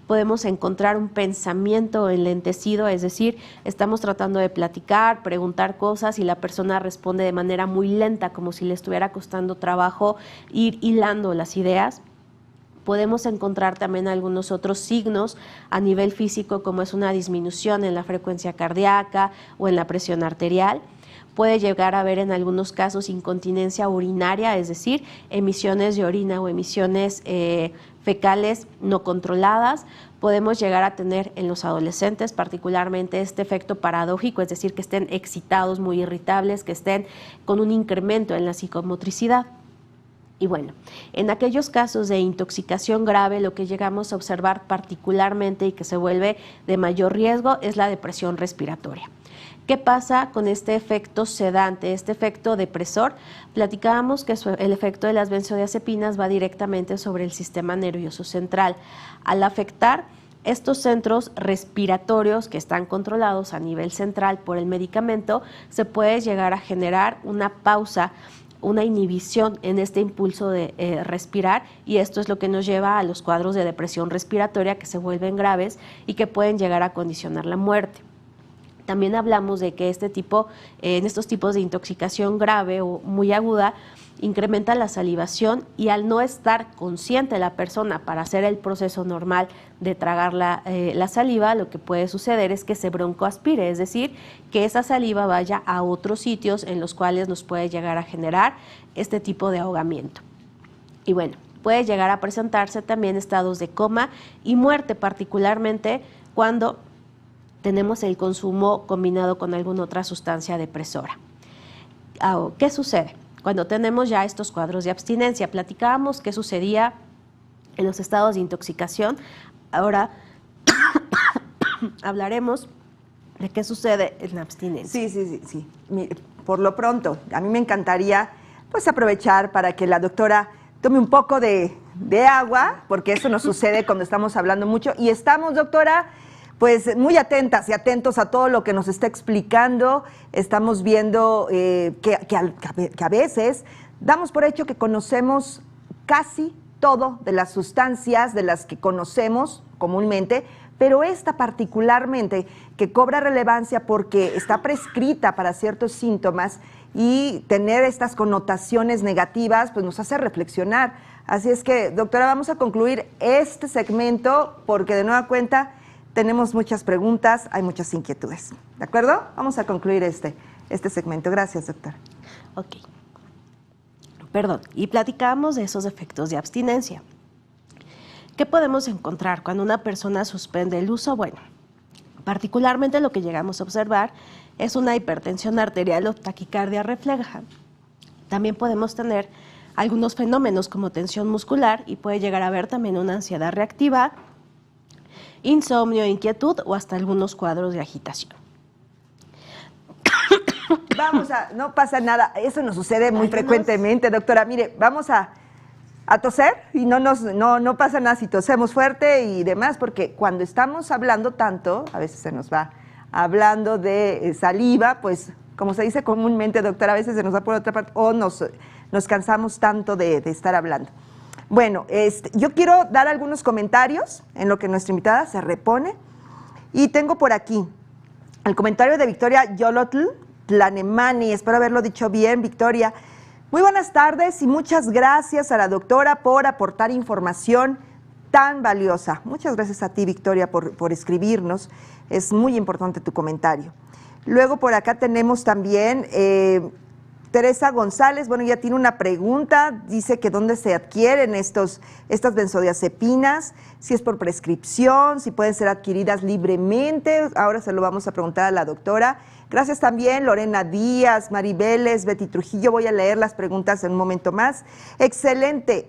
Podemos encontrar un pensamiento enlentecido, es decir, estamos tratando de platicar, preguntar cosas y la persona responde de manera muy lenta, como si le estuviera costando trabajo ir hilando las ideas. Podemos encontrar también algunos otros signos a nivel físico, como es una disminución en la frecuencia cardíaca o en la presión arterial. Puede llegar a haber en algunos casos incontinencia urinaria, es decir, emisiones de orina o emisiones fecales no controladas. Podemos llegar a tener en los adolescentes particularmente este efecto paradójico, es decir, que estén excitados, muy irritables, que estén con un incremento en la psicomotricidad. Y bueno, en aquellos casos de intoxicación grave, lo que llegamos a observar particularmente y que se vuelve de mayor riesgo es la depresión respiratoria. ¿Qué pasa con este efecto sedante, este efecto depresor? Platicábamos que el efecto de las benzodiazepinas va directamente sobre el sistema nervioso central. Al afectar estos centros respiratorios que están controlados a nivel central por el medicamento, se puede llegar a generar una pausa, una inhibición en este impulso de respirar, y esto es lo que nos lleva a los cuadros de depresión respiratoria que se vuelven graves y que pueden llegar a condicionar la muerte. También hablamos de que en estos tipos de intoxicación grave o muy aguda, incrementa la salivación y al no estar consciente la persona para hacer el proceso normal de tragar la saliva, lo que puede suceder es que se broncoaspire, es decir, que esa saliva vaya a otros sitios en los cuales nos puede llegar a generar este tipo de ahogamiento. Y bueno, puede llegar a presentarse también estados de coma y muerte, particularmente cuando tenemos el consumo combinado con alguna otra sustancia depresora. ¿Qué sucede? Cuando tenemos ya estos cuadros de abstinencia, platicábamos qué sucedía en los estados de intoxicación. Ahora hablaremos de qué sucede en la abstinencia. Sí. Mire, por lo pronto, a mí me encantaría pues aprovechar para que la doctora tome un poco de agua, porque eso nos sucede cuando estamos hablando mucho. Y estamos, doctora, pues muy atentas y atentos a todo lo que nos está explicando. Estamos viendo que a veces damos por hecho que conocemos casi todo de las sustancias de las que conocemos comúnmente, pero esta particularmente que cobra relevancia porque está prescrita para ciertos síntomas y tener estas connotaciones negativas, pues nos hace reflexionar. Así es que, doctora, vamos a concluir este segmento porque de nueva cuenta tenemos muchas preguntas, hay muchas inquietudes. ¿De acuerdo? Vamos a concluir este segmento. Gracias, doctora. Ok. Perdón. Y platicamos de esos efectos de abstinencia. ¿Qué podemos encontrar cuando una persona suspende el uso? Bueno, particularmente lo que llegamos a observar es una hipertensión arterial o taquicardia refleja. También podemos tener algunos fenómenos como tensión muscular y puede llegar a haber también una ansiedad reactiva, insomnio, inquietud o hasta algunos cuadros de agitación. No pasa nada, eso nos sucede muy frecuentemente, doctora. Mire, vamos a toser y no pasa nada si tosemos fuerte y demás, porque cuando estamos hablando tanto, a veces se nos va hablando de saliva, pues como se dice comúnmente, doctora, a veces se nos va por otra parte o nos cansamos tanto de estar hablando. Bueno, yo quiero dar algunos comentarios en lo que nuestra invitada se repone. Y tengo por aquí el comentario de Victoria Yolotl Tlanemani. Espero haberlo dicho bien, Victoria. Muy buenas tardes y muchas gracias a la doctora por aportar información tan valiosa. Muchas gracias a ti, Victoria, por escribirnos. Es muy importante tu comentario. Luego por acá tenemos también Teresa González. Bueno, ya tiene una pregunta. Dice que dónde se adquieren estas benzodiazepinas, si es por prescripción, si pueden ser adquiridas libremente. Ahora se lo vamos a preguntar a la doctora. Gracias también Lorena Díaz, Mari Vélez, Betty Trujillo. Voy a leer las preguntas en un momento más. Excelente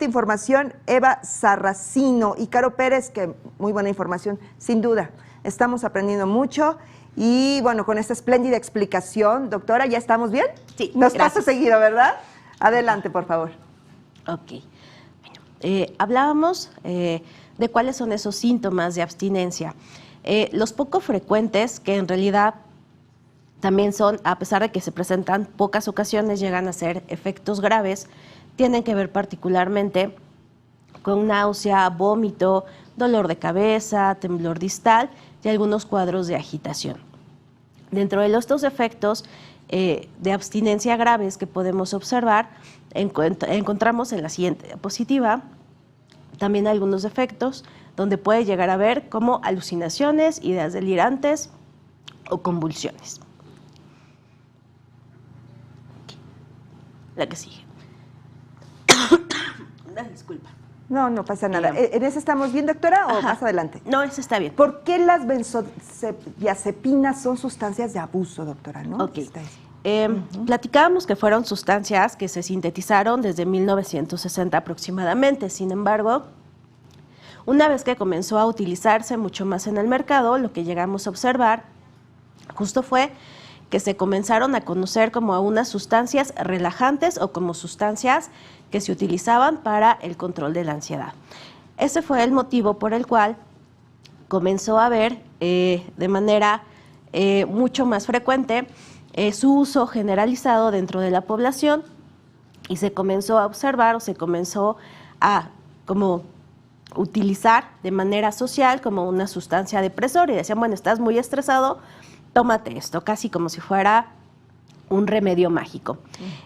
información. Eva Sarracino y Caro Pérez, que muy buena información, sin duda. Estamos aprendiendo mucho. Y bueno, con esta espléndida explicación, doctora, ¿ya estamos bien? Sí, Nos gracias. pasa seguido, ¿verdad? Adelante, por favor. Ok. Bueno, hablábamos de cuáles son esos síntomas de abstinencia. Los poco frecuentes, que en realidad también son, a pesar de que se presentan pocas ocasiones, llegan a ser efectos graves, tienen que ver particularmente con náusea, vómito, dolor de cabeza, temblor distal y algunos cuadros de agitación. Dentro de estos efectos de abstinencia graves que podemos observar, encontramos en la siguiente diapositiva también algunos efectos donde puede llegar a haber como alucinaciones, ideas delirantes o convulsiones. La que sigue. Disculpa. No pasa nada. ¿En ese estamos bien, doctora, o Ajá. más adelante? No, eso está bien. ¿Por qué las benzodiazepinas son sustancias de abuso, doctora? ¿No? Ok. Platicábamos que fueron sustancias que se sintetizaron desde 1960 aproximadamente. Sin embargo, una vez que comenzó a utilizarse mucho más en el mercado, lo que llegamos a observar justo fue que se comenzaron a conocer como unas sustancias relajantes o como sustancias que se utilizaban para el control de la ansiedad. Ese fue el motivo por el cual comenzó a haber de manera mucho más frecuente su uso generalizado dentro de la población y se comenzó a observar o se comenzó a como utilizar de manera social como una sustancia depresora y decían, bueno, estás muy estresado, tómate esto, casi como si fuera un remedio mágico.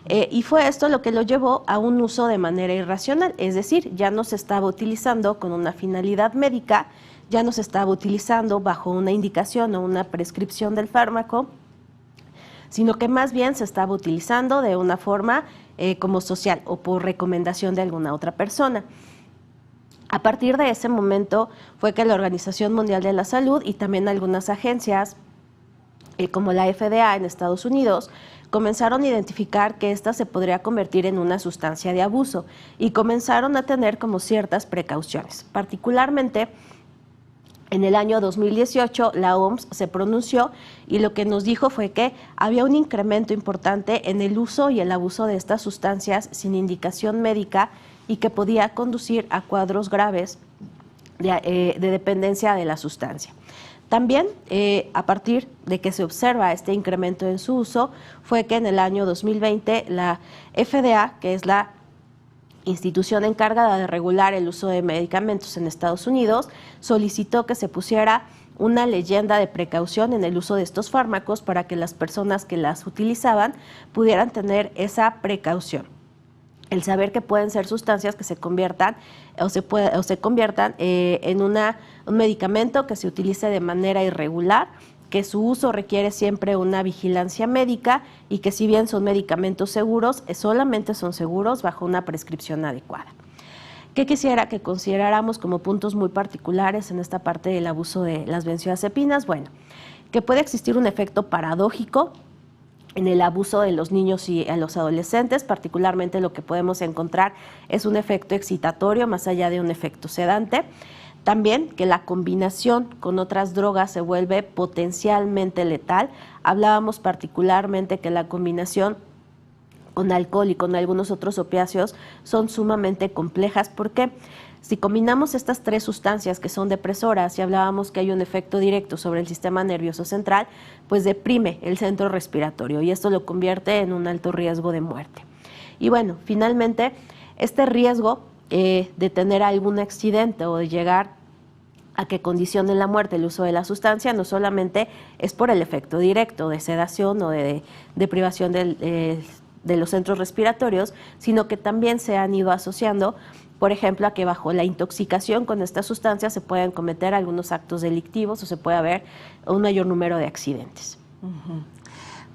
Y fue esto lo que lo llevó a un uso de manera irracional, es decir, ya no se estaba utilizando con una finalidad médica, ya no se estaba utilizando bajo una indicación o una prescripción del fármaco, sino que más bien se estaba utilizando de una forma como social o por recomendación de alguna otra persona. A partir de ese momento fue que la Organización Mundial de la Salud y también algunas agencias como la FDA en Estados Unidos, comenzaron a identificar que esta se podría convertir en una sustancia de abuso y comenzaron a tener como ciertas precauciones. Particularmente, en el año 2018, la OMS se pronunció y lo que nos dijo fue que había un incremento importante en el uso y el abuso de estas sustancias sin indicación médica y que podía conducir a cuadros graves de dependencia de la sustancia. También, a partir de que se observa este incremento en su uso, fue que en el año 2020 la FDA, que es la institución encargada de regular el uso de medicamentos en Estados Unidos, solicitó que se pusiera una leyenda de precaución en el uso de estos fármacos para que las personas que las utilizaban pudieran tener esa precaución. El saber que pueden ser sustancias que se conviertan en un medicamento que se utilice de manera irregular, que su uso requiere siempre una vigilancia médica y que si bien son medicamentos seguros, solamente son seguros bajo una prescripción adecuada. ¿Qué quisiera que consideráramos como puntos muy particulares en esta parte del abuso de las benzodiazepinas? Bueno, que puede existir un efecto paradójico en el abuso de los niños y a los adolescentes, particularmente lo que podemos encontrar es un efecto excitatorio más allá de un efecto sedante. También que la combinación con otras drogas se vuelve potencialmente letal. Hablábamos particularmente que la combinación con alcohol y con algunos otros opiáceos son sumamente complejas. ¿Por qué? Si combinamos estas tres sustancias que son depresoras y hablábamos que hay un efecto directo sobre el sistema nervioso central, pues deprime el centro respiratorio y esto lo convierte en un alto riesgo de muerte. Y bueno, finalmente, este riesgo de tener algún accidente o de llegar a que condicione la muerte el uso de la sustancia no solamente es por el efecto directo de sedación o de privación de los centros respiratorios, sino que también se han ido asociando, por ejemplo, a que bajo la intoxicación con esta sustancia se pueden cometer algunos actos delictivos o se puede haber un mayor número de accidentes.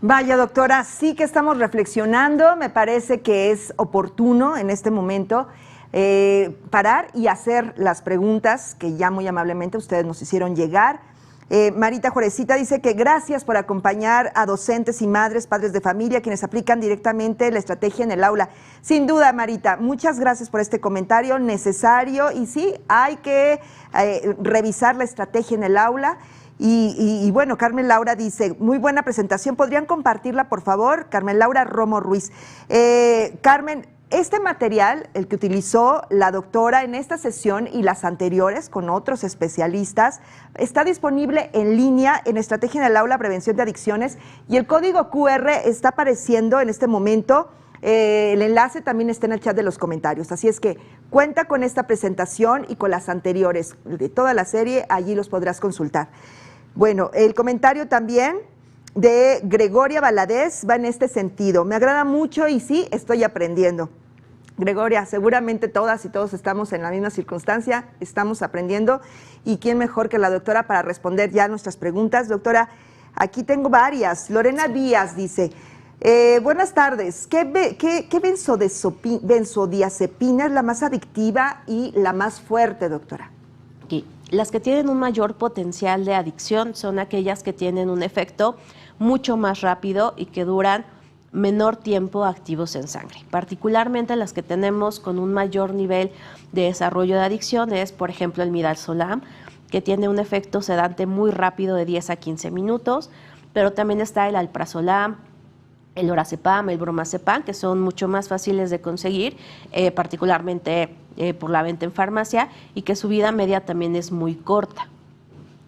Vaya, doctora, sí que estamos reflexionando. Me parece que es oportuno en este momento parar y hacer las preguntas que ya muy amablemente ustedes nos hicieron llegar. Marita Juarecita dice que gracias por acompañar a docentes y madres, padres de familia, quienes aplican directamente la estrategia en el aula. Sin duda, Marita, muchas gracias por este comentario necesario y sí, hay que revisar la estrategia en el aula. Y bueno, Carmen Laura dice, muy buena presentación, ¿podrían compartirla, por favor? Carmen Laura Romo Ruiz. Carmen, este material, el que utilizó la doctora en esta sesión y las anteriores con otros especialistas, está disponible en línea en Estrategia en el Aula, Prevención de Adicciones, y el código QR está apareciendo en este momento. El enlace también está en el chat de los comentarios, así es que cuenta con esta presentación y con las anteriores de toda la serie, allí los podrás consultar. Bueno, el comentario también de Gregoria Valadez va en este sentido. Me agrada mucho y sí, estoy aprendiendo. Gregoria, seguramente todas y todos estamos en la misma circunstancia, estamos aprendiendo y quién mejor que la doctora para responder ya nuestras preguntas. Doctora, aquí tengo varias. Lorena Díaz dice, buenas tardes, ¿qué benzodiazepina es la más adictiva y la más fuerte, doctora? Sí. Las que tienen un mayor potencial de adicción son aquellas que tienen un efecto mucho más rápido y que duran menor tiempo activos en sangre. Particularmente las que tenemos con un mayor nivel de desarrollo de adicción es, por ejemplo, el midazolam, que tiene un efecto sedante muy rápido de 10 a 15 minutos, pero también está el alprazolam, el lorazepam, el bromazepam, que son mucho más fáciles de conseguir, particularmente por la venta en farmacia, y que su vida media también es muy corta.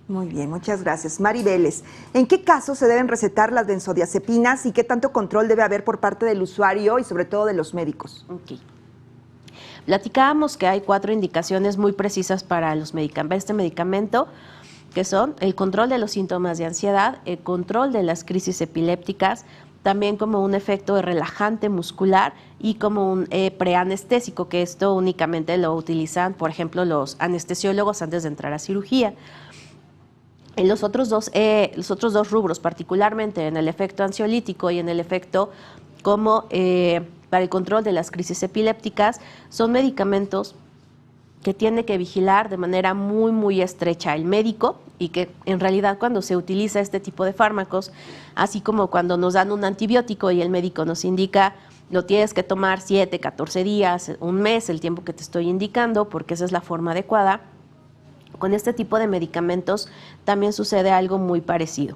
Muy bien, muchas gracias. Mari Vélez, ¿en qué casos se deben recetar las benzodiazepinas y qué tanto control debe haber por parte del usuario y sobre todo de los médicos? Okay. Platicábamos que hay 4 indicaciones muy precisas para este medicamento, que son el control de los síntomas de ansiedad, el control de las crisis epilépticas, también como un efecto relajante muscular y como un preanestésico, que esto únicamente lo utilizan, por ejemplo, los anestesiólogos antes de entrar a cirugía. En los otros dos rubros, particularmente en el efecto ansiolítico y en el efecto como para el control de las crisis epilépticas, son medicamentos que tiene que vigilar de manera muy, muy estrecha el médico y que en realidad cuando se utiliza este tipo de fármacos, así como cuando nos dan un antibiótico y el médico nos indica lo tienes que tomar 7, 14 días, un mes, el tiempo que te estoy indicando, porque esa es la forma adecuada. Con este tipo de medicamentos también sucede algo muy parecido.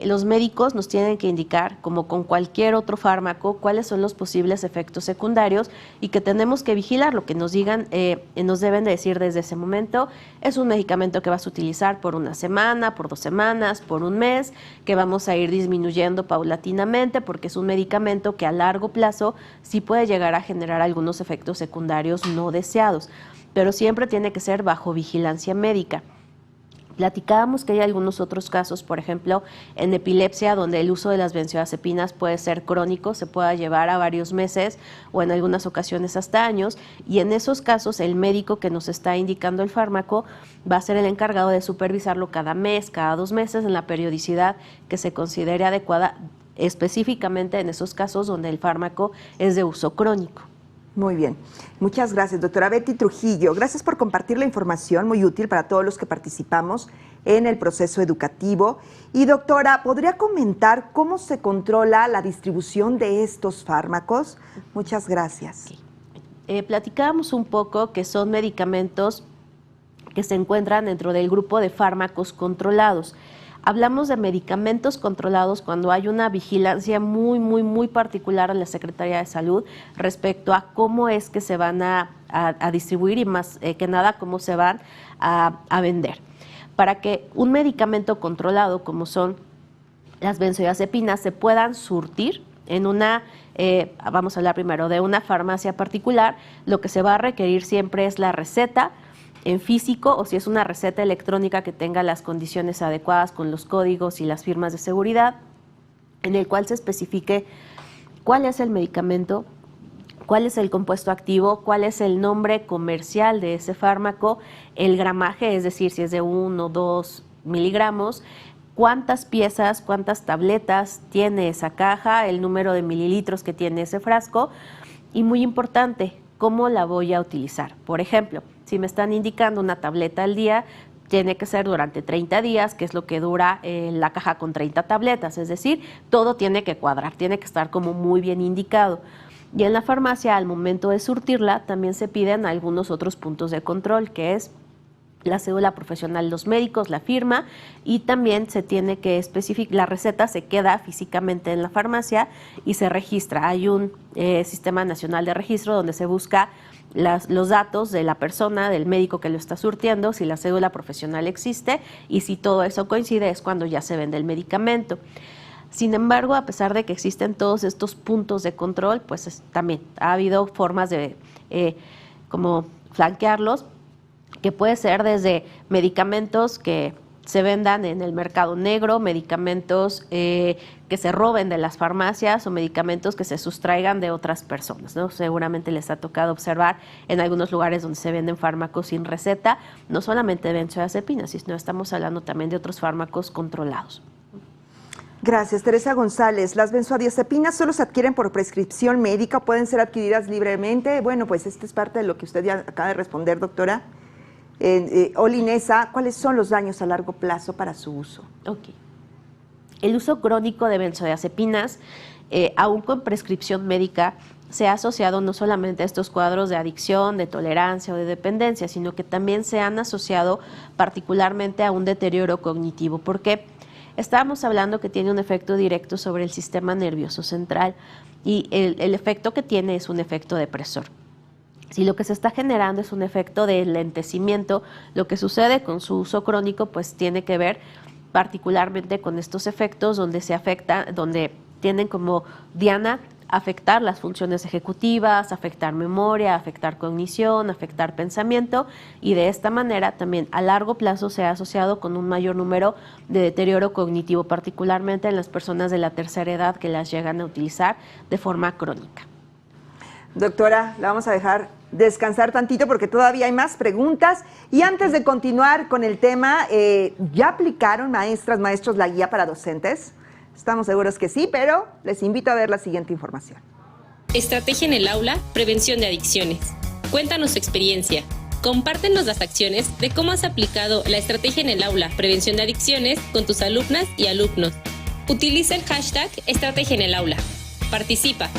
Los médicos nos tienen que indicar, como con cualquier otro fármaco, cuáles son los posibles efectos secundarios y que tenemos que vigilar lo que nos digan, nos deben de decir desde ese momento. Es un medicamento que vas a utilizar por una semana, por 2 semanas, por un mes, que vamos a ir disminuyendo paulatinamente porque es un medicamento que a largo plazo sí puede llegar a generar algunos efectos secundarios no deseados, pero siempre tiene que ser bajo vigilancia médica. Platicábamos que hay algunos otros casos, por ejemplo, en epilepsia, donde el uso de las benzodiazepinas puede ser crónico, se pueda llevar a varios meses o en algunas ocasiones hasta años, y en esos casos el médico que nos está indicando el fármaco va a ser el encargado de supervisarlo cada mes, cada 2 meses, en la periodicidad que se considere adecuada, específicamente en esos casos donde el fármaco es de uso crónico. Muy bien. Muchas gracias, doctora Betty Trujillo. Gracias por compartir la información, muy útil para todos los que participamos en el proceso educativo. Y doctora, ¿podría comentar cómo se controla la distribución de estos fármacos? Muchas gracias. Sí. Platicábamos un poco que son medicamentos que se encuentran dentro del grupo de fármacos controlados. Hablamos de medicamentos controlados cuando hay una vigilancia muy particular en la Secretaría de Salud respecto a cómo es que se van a distribuir y más que nada cómo se van a vender. Para que un medicamento controlado como son las benzodiazepinas se puedan surtir en una, vamos a hablar primero de una farmacia particular, lo que se va a requerir siempre es la receta en físico o si es una receta electrónica que tenga las condiciones adecuadas con los códigos y las firmas de seguridad, en el cual se especifique cuál es el medicamento, cuál es el compuesto activo, cuál es el nombre comercial de ese fármaco, el gramaje, es decir, si es de 1 o 2 miligramos, cuántas piezas, cuántas tabletas tiene esa caja, el número de mililitros que tiene ese frasco y muy importante, cómo la voy a utilizar. Por ejemplo, si me están indicando una tableta al día, tiene que ser durante 30 días, que es lo que dura la caja con 30 tabletas, es decir, todo tiene que cuadrar, tiene que estar como muy bien indicado. Y en la farmacia, al momento de surtirla, también se piden algunos otros puntos de control, que es la cédula profesional de los médicos, la firma, y también se tiene que especificar, la receta se queda físicamente en la farmacia y se registra. Hay un sistema nacional de registro donde se busca los datos de la persona, del médico que lo está surtiendo, si la cédula profesional existe y si todo eso coincide es cuando ya se vende el medicamento. Sin embargo, a pesar de que existen todos estos puntos de control, pues también ha habido formas de como flanquearlos, que puede ser desde medicamentos que se vendan en el mercado negro, medicamentos que se roben de las farmacias o medicamentos que se sustraigan de otras personas, ¿no? Seguramente les ha tocado observar en algunos lugares donde se venden fármacos sin receta, no solamente de benzodiazepinas, sino estamos hablando también de otros fármacos controlados. Gracias, Teresa González. ¿Las benzodiazepinas solo se adquieren por prescripción médica o pueden ser adquiridas libremente? Bueno, pues esta es parte de lo que usted ya acaba de responder, doctora. Olinesa, ¿cuáles son los daños a largo plazo para su uso? Ok. El uso crónico de benzodiazepinas, aún con prescripción médica, se ha asociado no solamente a estos cuadros de adicción, de tolerancia o de dependencia, sino que también se han asociado particularmente a un deterioro cognitivo. ¿Por qué? Estábamos hablando que tiene un efecto directo sobre el sistema nervioso central y el efecto que tiene es un efecto depresor. Si lo que se está generando es un efecto de enlentecimiento, lo que sucede con su uso crónico pues tiene que ver particularmente con estos efectos donde se afecta, donde tienen como diana afectar las funciones ejecutivas, afectar memoria, afectar cognición, afectar pensamiento y de esta manera también a largo plazo se ha asociado con un mayor número de deterioro cognitivo, particularmente en las personas de la tercera edad que las llegan a utilizar de forma crónica. Doctora, la vamos a dejar descansar tantito porque todavía hay más preguntas. Y antes de continuar con el tema, ¿ya aplicaron maestras, maestros la guía para docentes? Estamos seguros que sí, pero les invito a ver la siguiente información. Estrategia en el aula, prevención de adicciones. Cuéntanos tu experiencia. Compártenos las acciones de cómo has aplicado la estrategia en el aula, prevención de adicciones con tus alumnas y alumnos. Utiliza el hashtag Estrategia en el aula. Participa.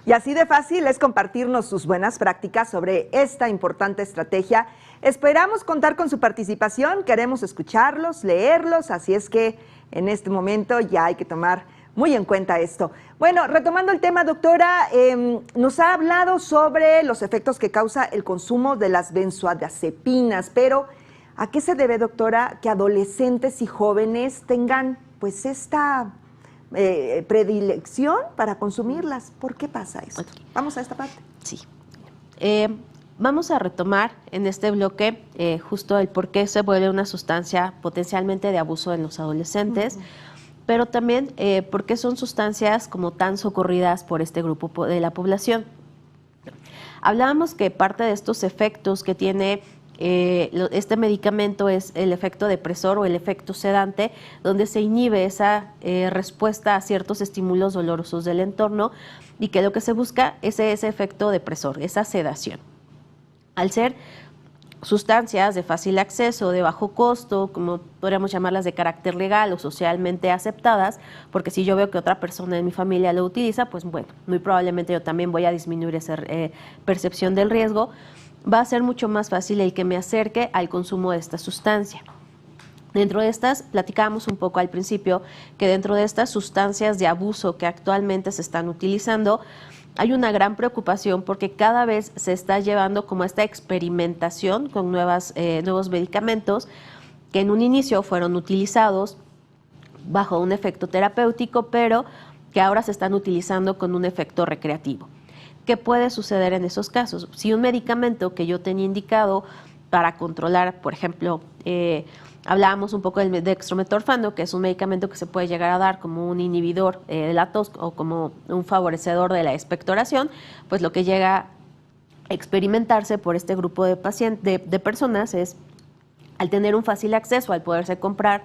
Y así de fácil es compartirnos sus buenas prácticas sobre esta importante estrategia. Esperamos contar con su participación, queremos escucharlos, leerlos, así es que en este momento ya hay que tomar muy en cuenta esto. Bueno, retomando el tema, doctora, nos ha hablado sobre los efectos que causa el consumo de las benzodiazepinas, pero ¿a qué se debe, doctora, que adolescentes y jóvenes tengan pues esta predilección para consumirlas? ¿Por qué pasa eso? Okay. Vamos a esta parte. Sí. Vamos a retomar en este bloque justo el por qué se vuelve una sustancia potencialmente de abuso en los adolescentes, pero también por qué son sustancias como tan socorridas por este grupo de la población. Hablábamos que parte de estos efectos que tiene este medicamento es el efecto depresor o el efecto sedante, donde se inhibe esa respuesta a ciertos estímulos dolorosos del entorno y que lo que se busca es ese efecto depresor, esa sedación. Al ser sustancias de fácil acceso, de bajo costo, como podríamos llamarlas de carácter legal o socialmente aceptadas, porque si yo veo que otra persona en mi familia lo utiliza, pues bueno, muy probablemente yo también voy a disminuir esa percepción del riesgo. va a ser mucho más fácil el que me acerque al consumo de esta sustancia. Dentro de estas, platicábamos un poco al principio que dentro de estas sustancias de abuso que actualmente se están utilizando, hay una gran preocupación porque cada vez se está llevando como esta experimentación con nuevos medicamentos que en un inicio fueron utilizados bajo un efecto terapéutico, pero que ahora se están utilizando con un efecto recreativo. ¿Qué puede suceder en esos casos? Si un medicamento que yo tenía indicado para controlar, por ejemplo, hablábamos un poco del dextrometorfano, que es un medicamento que se puede llegar a dar como un inhibidor de la tos o como un favorecedor de la expectoración, pues lo que llega a experimentarse por este grupo de personas es, al tener un fácil acceso, al poderse comprar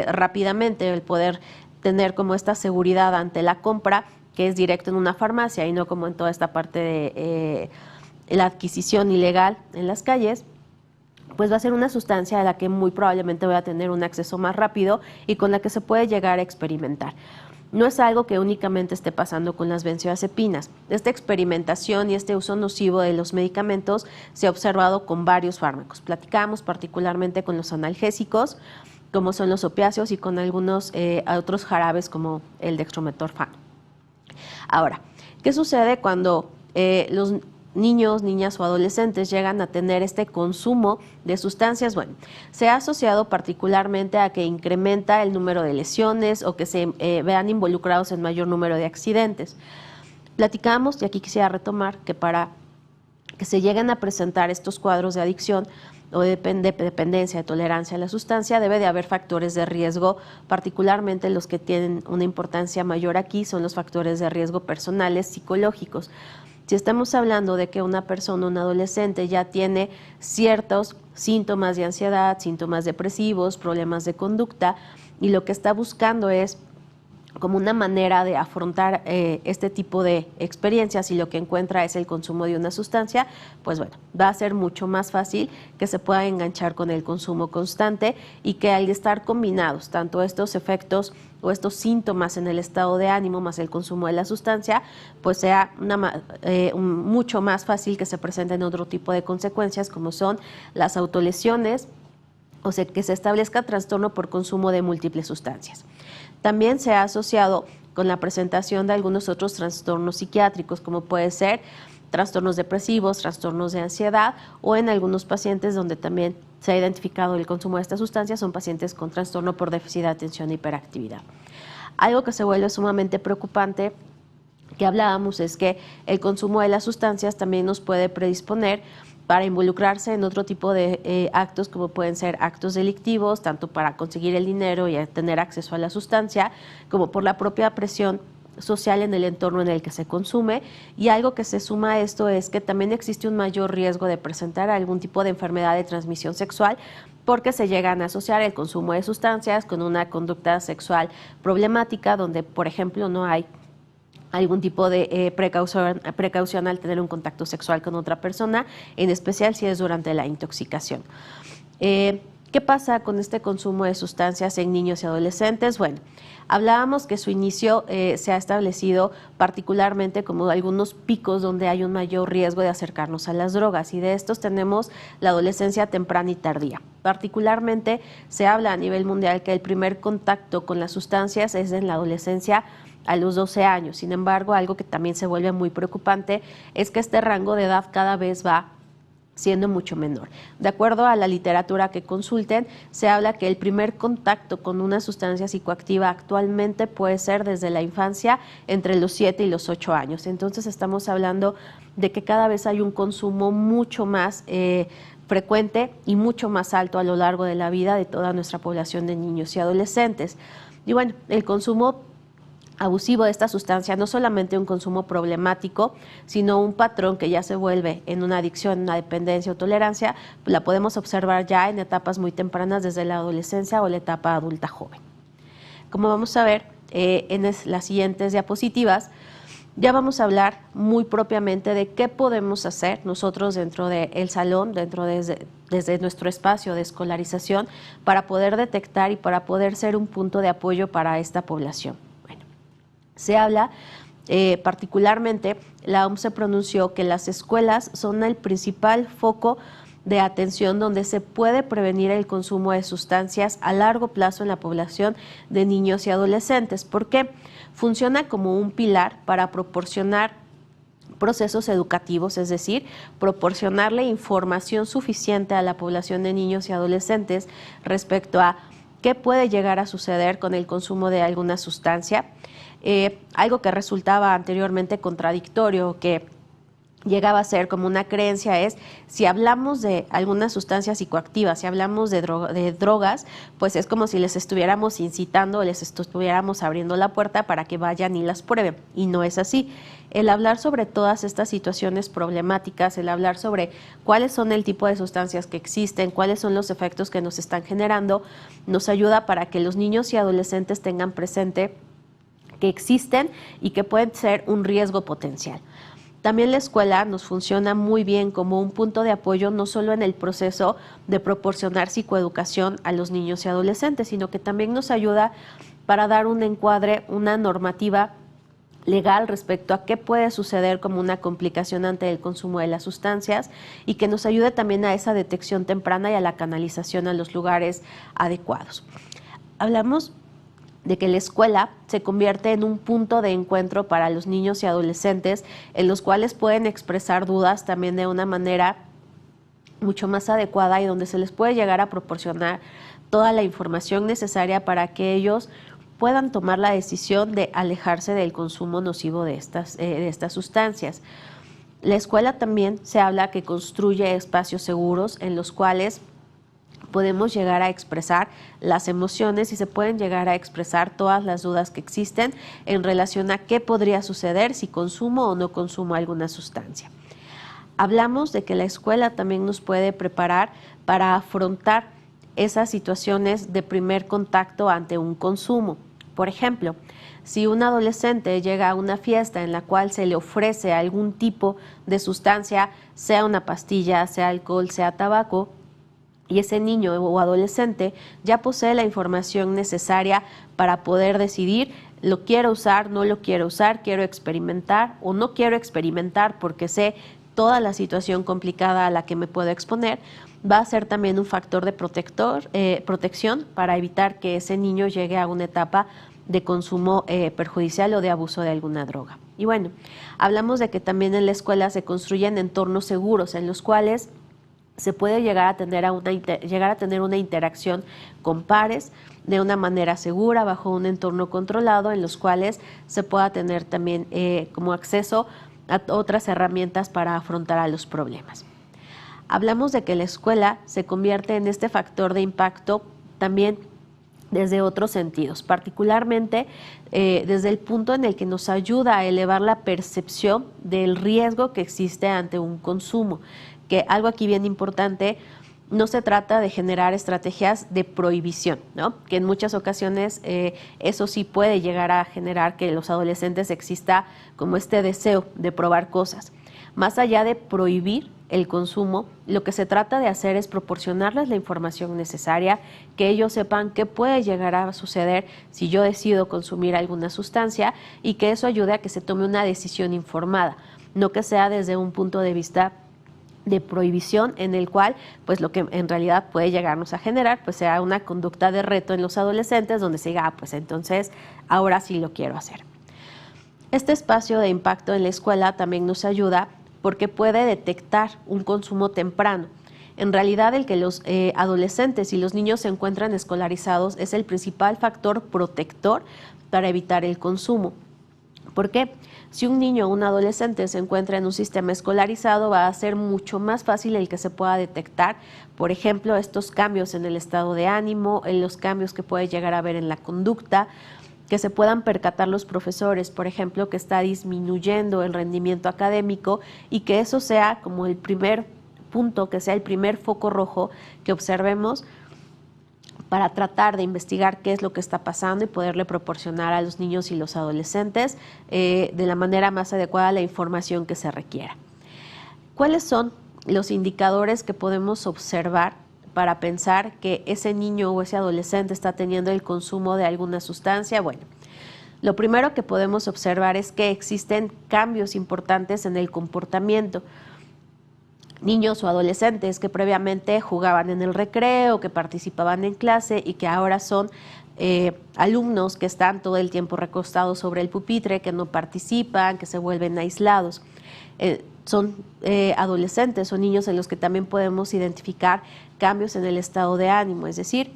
rápidamente, el poder tener como esta seguridad ante la compra, que es directo en una farmacia y no como en toda esta parte de la adquisición ilegal en las calles, pues va a ser una sustancia a la que muy probablemente voy a tener un acceso más rápido y con la que se puede llegar a experimentar. No es algo que únicamente esté pasando con las benzodiazepinas. Esta experimentación y este uso nocivo de los medicamentos se ha observado con varios fármacos. Platicamos particularmente con los analgésicos, como son los opiáceos, y con algunos otros jarabes como el dextrometorfano. Ahora, ¿qué sucede cuando los niños, niñas o adolescentes llegan a tener este consumo de sustancias? Bueno, se ha asociado particularmente a que incrementa el número de lesiones o que se vean involucrados en mayor número de accidentes. Platicamos, y aquí quisiera retomar, que para que se lleguen a presentar estos cuadros de adicción o de dependencia, de tolerancia a la sustancia, debe de haber factores de riesgo, particularmente los que tienen una importancia mayor aquí son los factores de riesgo personales, psicológicos. Si estamos hablando de que una persona, un adolescente, ya tiene ciertos síntomas de ansiedad, síntomas depresivos, problemas de conducta, y lo que está buscando es como una manera de afrontar este tipo de experiencias, y lo que encuentra es el consumo de una sustancia, pues bueno, va a ser mucho más fácil que se pueda enganchar con el consumo constante, y que al estar combinados tanto estos efectos o estos síntomas en el estado de ánimo más el consumo de la sustancia, pues sea mucho más fácil que se presenten otro tipo de consecuencias, como son las autolesiones, o sea, que se establezca trastorno por consumo de múltiples sustancias. También se ha asociado con la presentación de algunos otros trastornos psiquiátricos, como puede ser trastornos depresivos, trastornos de ansiedad, o en algunos pacientes donde también se ha identificado el consumo de estas sustancias, son pacientes con trastorno por déficit de atención e hiperactividad. Algo que se vuelve sumamente preocupante, que hablábamos, es que el consumo de las sustancias también nos puede predisponer para involucrarse en otro tipo de actos, como pueden ser actos delictivos, tanto para conseguir el dinero y tener acceso a la sustancia, como por la propia presión social en el entorno en el que se consume. Y algo que se suma a esto es que también existe un mayor riesgo de presentar algún tipo de enfermedad de transmisión sexual, porque se llegan a asociar el consumo de sustancias con una conducta sexual problemática, donde, por ejemplo, no hay algún tipo de precaución al tener un contacto sexual con otra persona, en especial si es durante la intoxicación. ¿Qué pasa con este consumo de sustancias en niños y adolescentes? Bueno, hablábamos que su inicio se ha establecido particularmente como algunos picos donde hay un mayor riesgo de acercarnos a las drogas, y de estos tenemos la adolescencia temprana y tardía. Particularmente se habla a nivel mundial que el primer contacto con las sustancias es en la adolescencia a los 12 años. Sin embargo, algo que también se vuelve muy preocupante es que este rango de edad cada vez va siendo mucho menor. De acuerdo a la literatura que consulten, se habla que el primer contacto con una sustancia psicoactiva actualmente puede ser desde la infancia, entre los 7 y los 8 años. Entonces estamos hablando de que cada vez hay un consumo mucho más frecuente y mucho más alto a lo largo de la vida de toda nuestra población de niños y adolescentes. Y bueno, el consumo abusivo de esta sustancia, no solamente un consumo problemático, sino un patrón que ya se vuelve en una adicción, una dependencia o tolerancia, la podemos observar ya en etapas muy tempranas, desde la adolescencia o la etapa adulta joven. Como vamos a ver en las siguientes diapositivas, ya vamos a hablar muy propiamente de qué podemos hacer nosotros dentro del salón, desde nuestro espacio de escolarización, para poder detectar y para poder ser un punto de apoyo para esta población. Se habla Particularmente, la OMS se pronunció que las escuelas son el principal foco de atención donde se puede prevenir el consumo de sustancias a largo plazo en la población de niños y adolescentes, porque funciona como un pilar para proporcionar procesos educativos, es decir, proporcionarle información suficiente a la población de niños y adolescentes respecto a qué puede llegar a suceder con el consumo de alguna sustancia, algo que resultaba anteriormente contradictorio, que llegaba a ser como una creencia, es si hablamos de algunas sustancias psicoactivas, si hablamos de drogas, pues es como si les estuviéramos incitando, les estuviéramos abriendo la puerta para que vayan y las prueben, y no es así. El hablar sobre todas estas situaciones problemáticas, el hablar sobre cuáles son el tipo de sustancias que existen, cuáles son los efectos que nos están generando, nos ayuda para que los niños y adolescentes tengan presente que existen y que pueden ser un riesgo potencial. También la escuela nos funciona muy bien como un punto de apoyo, no solo en el proceso de proporcionar psicoeducación a los niños y adolescentes, sino que también nos ayuda para dar un encuadre, una normativa legal respecto a qué puede suceder como una complicación ante el consumo de las sustancias, y que nos ayude también a esa detección temprana y a la canalización a los lugares adecuados. Hablamos de que la escuela se convierte en un punto de encuentro para los niños y adolescentes, en los cuales pueden expresar dudas también de una manera mucho más adecuada, y donde se les puede llegar a proporcionar toda la información necesaria para que ellos puedan tomar la decisión de alejarse del consumo nocivo de estas sustancias. La escuela también se habla que construye espacios seguros en los cuales podemos llegar a expresar las emociones y se pueden llegar a expresar todas las dudas que existen en relación a qué podría suceder si consumo o no consumo alguna sustancia. Hablamos de que la escuela también nos puede preparar para afrontar esas situaciones de primer contacto ante un consumo. Por ejemplo, si un adolescente llega a una fiesta en la cual se le ofrece algún tipo de sustancia, sea una pastilla, sea alcohol, sea tabaco, y ese niño o adolescente ya posee la información necesaria para poder decidir: lo quiero usar, no lo quiero usar, quiero experimentar o no quiero experimentar porque sé toda la situación complicada a la que me puedo exponer, va a ser también un factor de protección para evitar que ese niño llegue a una etapa de consumo perjudicial o de abuso de alguna droga. Y bueno, hablamos de que también en la escuela se construyen entornos seguros en los cuales se puede llegar a tener una interacción con pares de una manera segura, bajo un entorno controlado, en los cuales se pueda tener también como acceso a otras herramientas para afrontar a los problemas. Hablamos de que la escuela se convierte en este factor de impacto también desde otros sentidos, particularmente desde el punto en el que nos ayuda a elevar la percepción del riesgo que existe ante un consumo. Que algo aquí bien importante, no se trata de generar estrategias de prohibición, ¿no? Que en muchas ocasiones eso sí puede llegar a generar que en los adolescentes exista como este deseo de probar cosas. Más allá de prohibir el consumo, lo que se trata de hacer es proporcionarles la información necesaria, que ellos sepan qué puede llegar a suceder si yo decido consumir alguna sustancia, y que eso ayude a que se tome una decisión informada, no que sea desde un punto de vista de prohibición, en el cual pues lo que en realidad puede llegarnos a generar pues sea una conducta de reto en los adolescentes, donde se diga, pues entonces ahora sí lo quiero hacer. Este espacio de impacto en la escuela también nos ayuda porque puede detectar un consumo temprano. En realidad, el que los adolescentes y los niños se encuentran escolarizados es el principal factor protector para evitar el consumo. ¿Por qué? Si un niño o un adolescente se encuentra en un sistema escolarizado, va a ser mucho más fácil el que se pueda detectar, por ejemplo, estos cambios en el estado de ánimo, en los cambios que puede llegar a haber en la conducta, que se puedan percatar los profesores, por ejemplo, que está disminuyendo el rendimiento académico, y que eso sea como el primer punto, que sea el primer foco rojo que observemos para tratar de investigar qué es lo que está pasando y poderle proporcionar a los niños y los adolescentes de la manera más adecuada la información que se requiera. ¿Cuáles son los indicadores que podemos observar para pensar que ese niño o ese adolescente está teniendo el consumo de alguna sustancia? Bueno, Lo primero que podemos observar es que existen cambios importantes en el comportamiento. Niños o adolescentes que previamente jugaban en el recreo, que participaban en clase y que ahora son alumnos que están todo el tiempo recostados sobre el pupitre, que no participan, que se vuelven aislados. Son adolescentes o niños en los que también podemos identificar cambios en el estado de ánimo, es decir,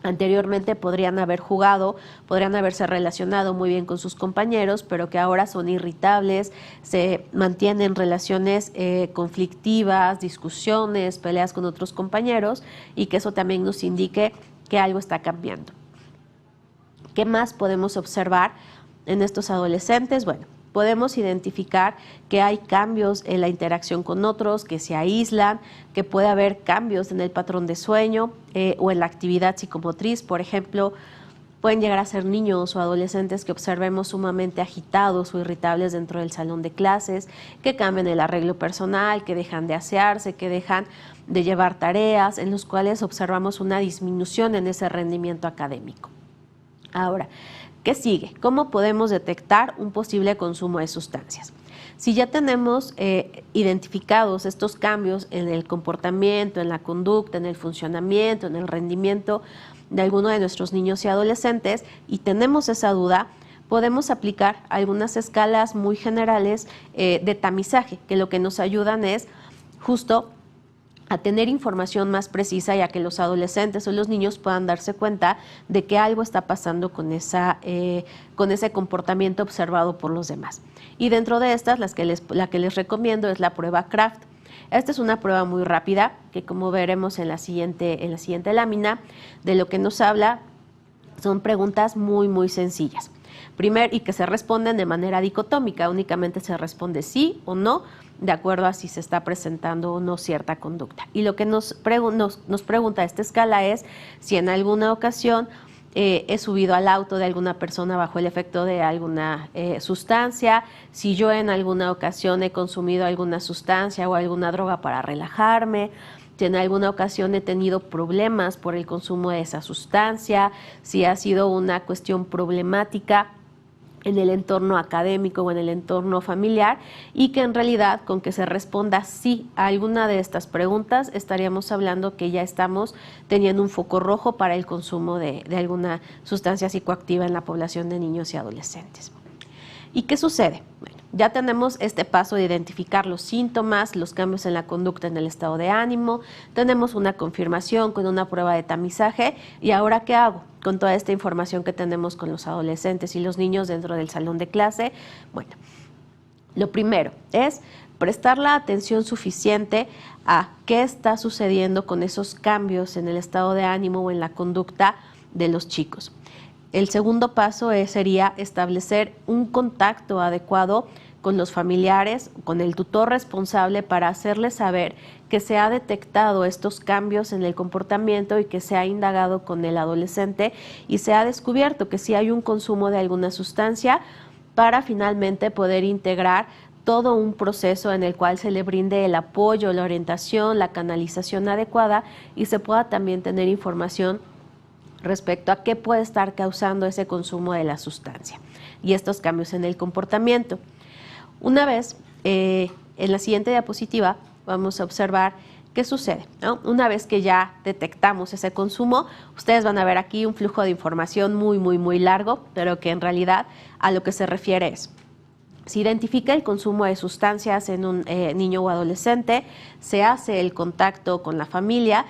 anteriormente podrían haber jugado, podrían haberse relacionado muy bien con sus compañeros, pero que ahora son irritables, se mantienen relaciones conflictivas, discusiones, peleas con otros compañeros, y que eso también nos indique que algo está cambiando. ¿Qué más podemos observar en estos adolescentes? Bueno, podemos identificar que hay cambios en la interacción con otros, que se aíslan, que puede haber cambios en el patrón de sueño o en la actividad psicomotriz. Por ejemplo, pueden llegar a ser niños o adolescentes que observemos sumamente agitados o irritables dentro del salón de clases, que cambian el arreglo personal, que dejan de asearse, que dejan de llevar tareas, en los cuales observamos una disminución en ese rendimiento académico. Ahora, ¿qué sigue? ¿Cómo podemos detectar un posible consumo de sustancias? Si ya tenemos identificados estos cambios en el comportamiento, en la conducta, en el funcionamiento, en el rendimiento de alguno de nuestros niños y adolescentes, y tenemos esa duda, podemos aplicar algunas escalas muy generales de tamizaje, que lo que nos ayudan es justo a tener información más precisa y a que los adolescentes o los niños puedan darse cuenta de que algo está pasando con ese comportamiento observado por los demás. Y dentro de estas, la que les recomiendo es la prueba Kraft. Esta es una prueba muy rápida que, como veremos en la siguiente lámina, de lo que nos habla son preguntas muy, muy sencillas. Primero, y que se responden de manera dicotómica, únicamente se responde sí o no, de acuerdo a si se está presentando o no cierta conducta. Y lo que nos pregunta esta escala es si en alguna ocasión he subido al auto de alguna persona bajo el efecto de alguna sustancia, si yo en alguna ocasión he consumido alguna sustancia o alguna droga para relajarme, si en alguna ocasión he tenido problemas por el consumo de esa sustancia, si ha sido una cuestión problemática en el entorno académico o en el entorno familiar, y que en realidad con que se responda sí a alguna de estas preguntas estaríamos hablando que ya estamos teniendo un foco rojo para el consumo de alguna sustancia psicoactiva en la población de niños y adolescentes. ¿Y qué sucede? Bueno, ya tenemos este paso de identificar los síntomas, los cambios en la conducta, en el estado de ánimo, tenemos una confirmación con una prueba de tamizaje, y ahora ¿qué hago con toda esta información que tenemos con los adolescentes y los niños dentro del salón de clase? Bueno, lo primero es prestar la atención suficiente a qué está sucediendo con esos cambios en el estado de ánimo o en la conducta de los chicos. El segundo paso sería establecer un contacto adecuado con los familiares, con el tutor responsable, para hacerles saber que se ha detectado estos cambios en el comportamiento y que se ha indagado con el adolescente y se ha descubierto que sí hay un consumo de alguna sustancia, para finalmente poder integrar todo un proceso en el cual se le brinde el apoyo, la orientación, la canalización adecuada, y se pueda también tener información respecto a qué puede estar causando ese consumo de la sustancia y estos cambios en el comportamiento. Una vez, en la siguiente diapositiva, vamos a observar qué sucede, ¿no? Una vez que ya detectamos ese consumo, ustedes van a ver aquí un flujo de información muy, muy, muy largo, pero que en realidad a lo que se refiere es: se identifica el consumo de sustancias en un niño o adolescente, se hace el contacto con la familia,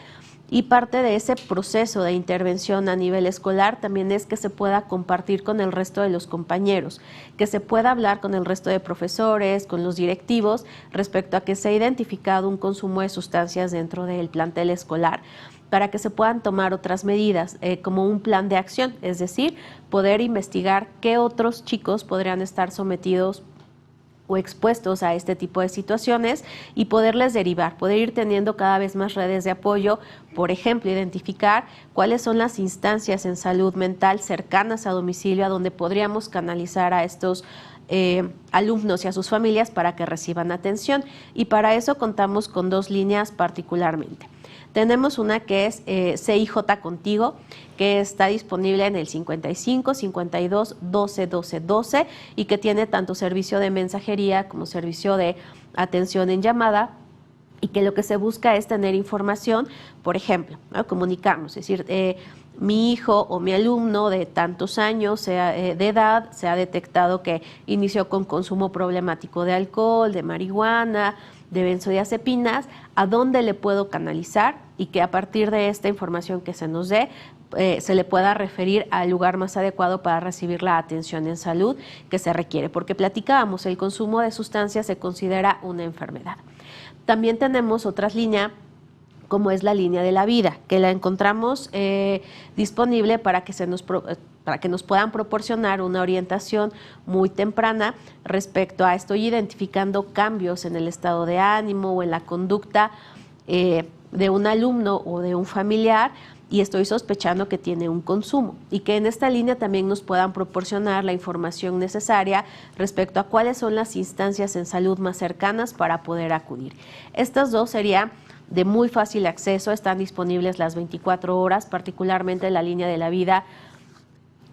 y parte de ese proceso de intervención a nivel escolar también es que se pueda compartir con el resto de los compañeros, que se pueda hablar con el resto de profesores, con los directivos, respecto a que se ha identificado un consumo de sustancias dentro del plantel escolar, para que se puedan tomar otras medidas, como un plan de acción, es decir, poder investigar qué otros chicos podrían estar sometidos o expuestos a este tipo de situaciones y poderles derivar, poder ir teniendo cada vez más redes de apoyo. Por ejemplo, identificar cuáles son las instancias en salud mental cercanas a domicilio a donde podríamos canalizar a estos alumnos y a sus familias para que reciban atención, y para eso contamos con 2 líneas particularmente. Tenemos una que es CIJ Contigo, que está disponible en el 55 52 12 12 12 y que tiene tanto servicio de mensajería como servicio de atención en llamada, y que lo que se busca es tener información, por ejemplo, ¿no? Comunicarnos, es decir, mi hijo o mi alumno de tantos años de edad se ha detectado que inició con consumo problemático de alcohol, de marihuana, de benzodiazepinas, ¿a dónde le puedo canalizar? Y que a partir de esta información que se nos dé, se le pueda referir al lugar más adecuado para recibir la atención en salud que se requiere, porque platicábamos, el consumo de sustancias se considera una enfermedad. También tenemos otras líneas, como es la línea de la vida, que la encontramos disponible para que nos puedan proporcionar una orientación muy temprana respecto a estoy identificando cambios en el estado de ánimo o en la conducta de un alumno o de un familiar, y estoy sospechando que tiene un consumo, y que en esta línea también nos puedan proporcionar la información necesaria respecto a cuáles son las instancias en salud más cercanas para poder acudir. Estas dos serían de muy fácil acceso, están disponibles las 24 horas, particularmente la línea de la vida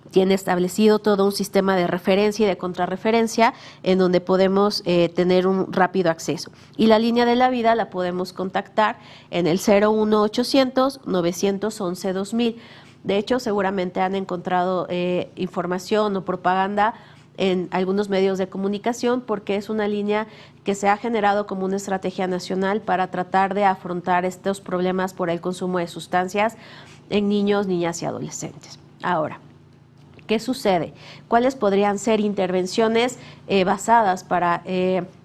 tiene establecido todo un sistema de referencia y de contrarreferencia en donde podemos tener un rápido acceso. Y la línea de la vida la podemos contactar en el 01800 911 2000. De hecho, seguramente han encontrado información o propaganda en algunos medios de comunicación, porque es una línea que se ha generado como una estrategia nacional para tratar de afrontar estos problemas por el consumo de sustancias en niños, niñas y adolescentes. Ahora, ¿qué sucede? ¿Cuáles podrían ser intervenciones basadas para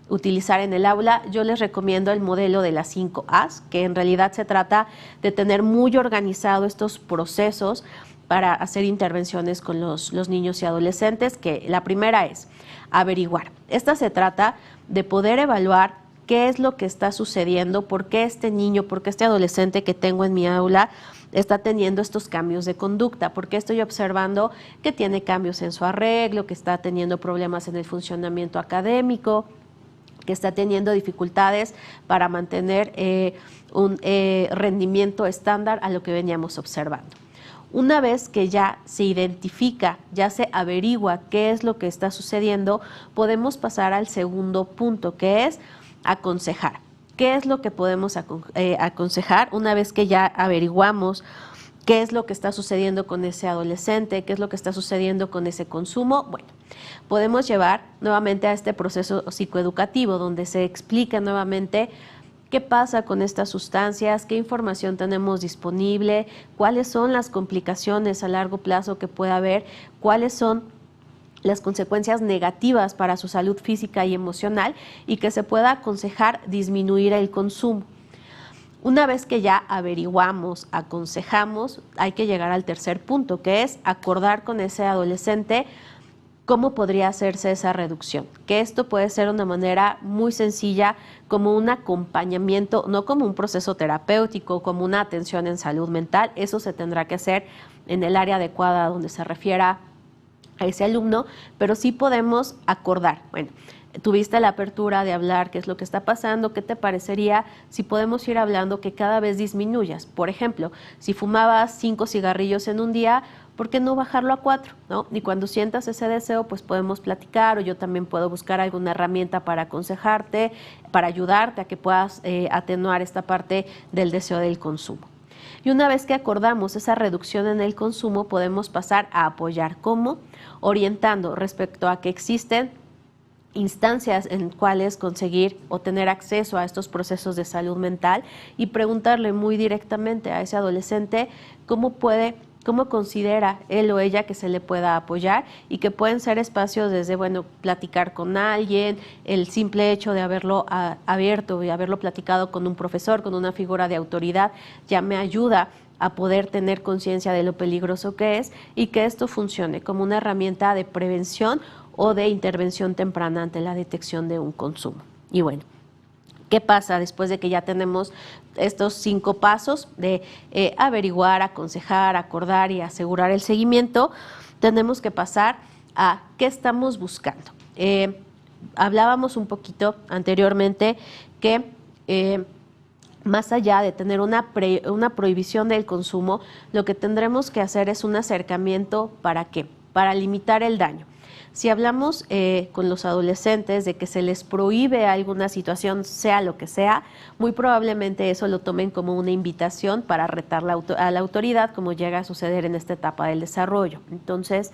utilizar en el aula? Yo les recomiendo el modelo de las 5 A's, que en realidad se trata de tener muy organizado estos procesos para hacer intervenciones con los niños y adolescentes, que la primera es averiguar. Esta se trata de poder evaluar qué es lo que está sucediendo, por qué este niño, por qué este adolescente que tengo en mi aula está teniendo estos cambios de conducta, por qué estoy observando que tiene cambios en su arreglo, que está teniendo problemas en el funcionamiento académico, que está teniendo dificultades para mantener un rendimiento estándar a lo que veníamos observando. Una vez que ya se identifica, ya se averigua qué es lo que está sucediendo, podemos pasar al segundo punto, que es aconsejar. ¿Qué es lo que podemos aconsejar una vez que ya averiguamos qué es lo que está sucediendo con ese adolescente, qué es lo que está sucediendo con ese consumo? Bueno, podemos llevar nuevamente a este proceso psicoeducativo donde se explica nuevamente qué pasa con estas sustancias, qué información tenemos disponible, cuáles son las complicaciones a largo plazo que pueda haber, cuáles son las consecuencias negativas para su salud física y emocional, y que se pueda aconsejar disminuir el consumo. Una vez que ya averiguamos, aconsejamos, hay que llegar al tercer punto, que es acordar con ese adolescente cómo podría hacerse esa reducción. Que esto puede ser una manera muy sencilla, como un acompañamiento, no como un proceso terapéutico, como una atención en salud mental. Eso se tendrá que hacer en el área adecuada donde se refiera a ese alumno, pero sí podemos acordar. Bueno, tuviste la apertura de hablar qué es lo que está pasando, qué te parecería si podemos ir hablando que cada vez disminuyas. Por ejemplo, si fumabas 5 cigarrillos en un día, ¿por qué no bajarlo a 4? ¿No? Y cuando sientas ese deseo, pues podemos platicar, o yo también puedo buscar alguna herramienta para aconsejarte, para ayudarte a que puedas atenuar esta parte del deseo del consumo. Y una vez que acordamos esa reducción en el consumo, podemos pasar a apoyar. ¿Cómo? Orientando respecto a que existen instancias en cuales conseguir o tener acceso a estos procesos de salud mental, y preguntarle muy directamente a ese adolescente cómo considera él o ella que se le pueda apoyar, y que pueden ser espacios desde, bueno, platicar con alguien, el simple hecho de haberlo abierto y haberlo platicado con un profesor, con una figura de autoridad, ya me ayuda a poder tener conciencia de lo peligroso que es, y que esto funcione como una herramienta de prevención o de intervención temprana ante la detección de un consumo. Y bueno, ¿qué pasa después de que ya tenemos estos 5 pasos de averiguar, aconsejar, acordar y asegurar el seguimiento? Tenemos que pasar a qué estamos buscando. Hablábamos un poquito anteriormente que más allá de tener una prohibición del consumo, lo que tendremos que hacer es un acercamiento, ¿para qué? Para limitar el daño. Si hablamos con los adolescentes de que se les prohíbe alguna situación, sea lo que sea, muy probablemente eso lo tomen como una invitación para retar a la autoridad, como llega a suceder en esta etapa del desarrollo. Entonces,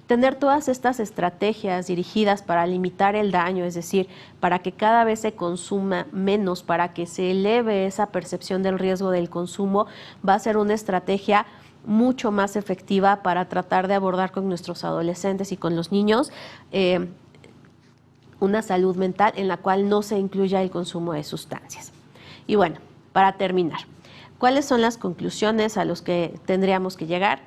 tener todas estas estrategias dirigidas para limitar el daño, es decir, para que cada vez se consuma menos, para que se eleve esa percepción del riesgo del consumo, va a ser una estrategia mucho más efectiva para tratar de abordar con nuestros adolescentes y con los niños una salud mental en la cual no se incluya el consumo de sustancias. Y bueno, para terminar, ¿cuáles son las conclusiones a las que tendríamos que llegar?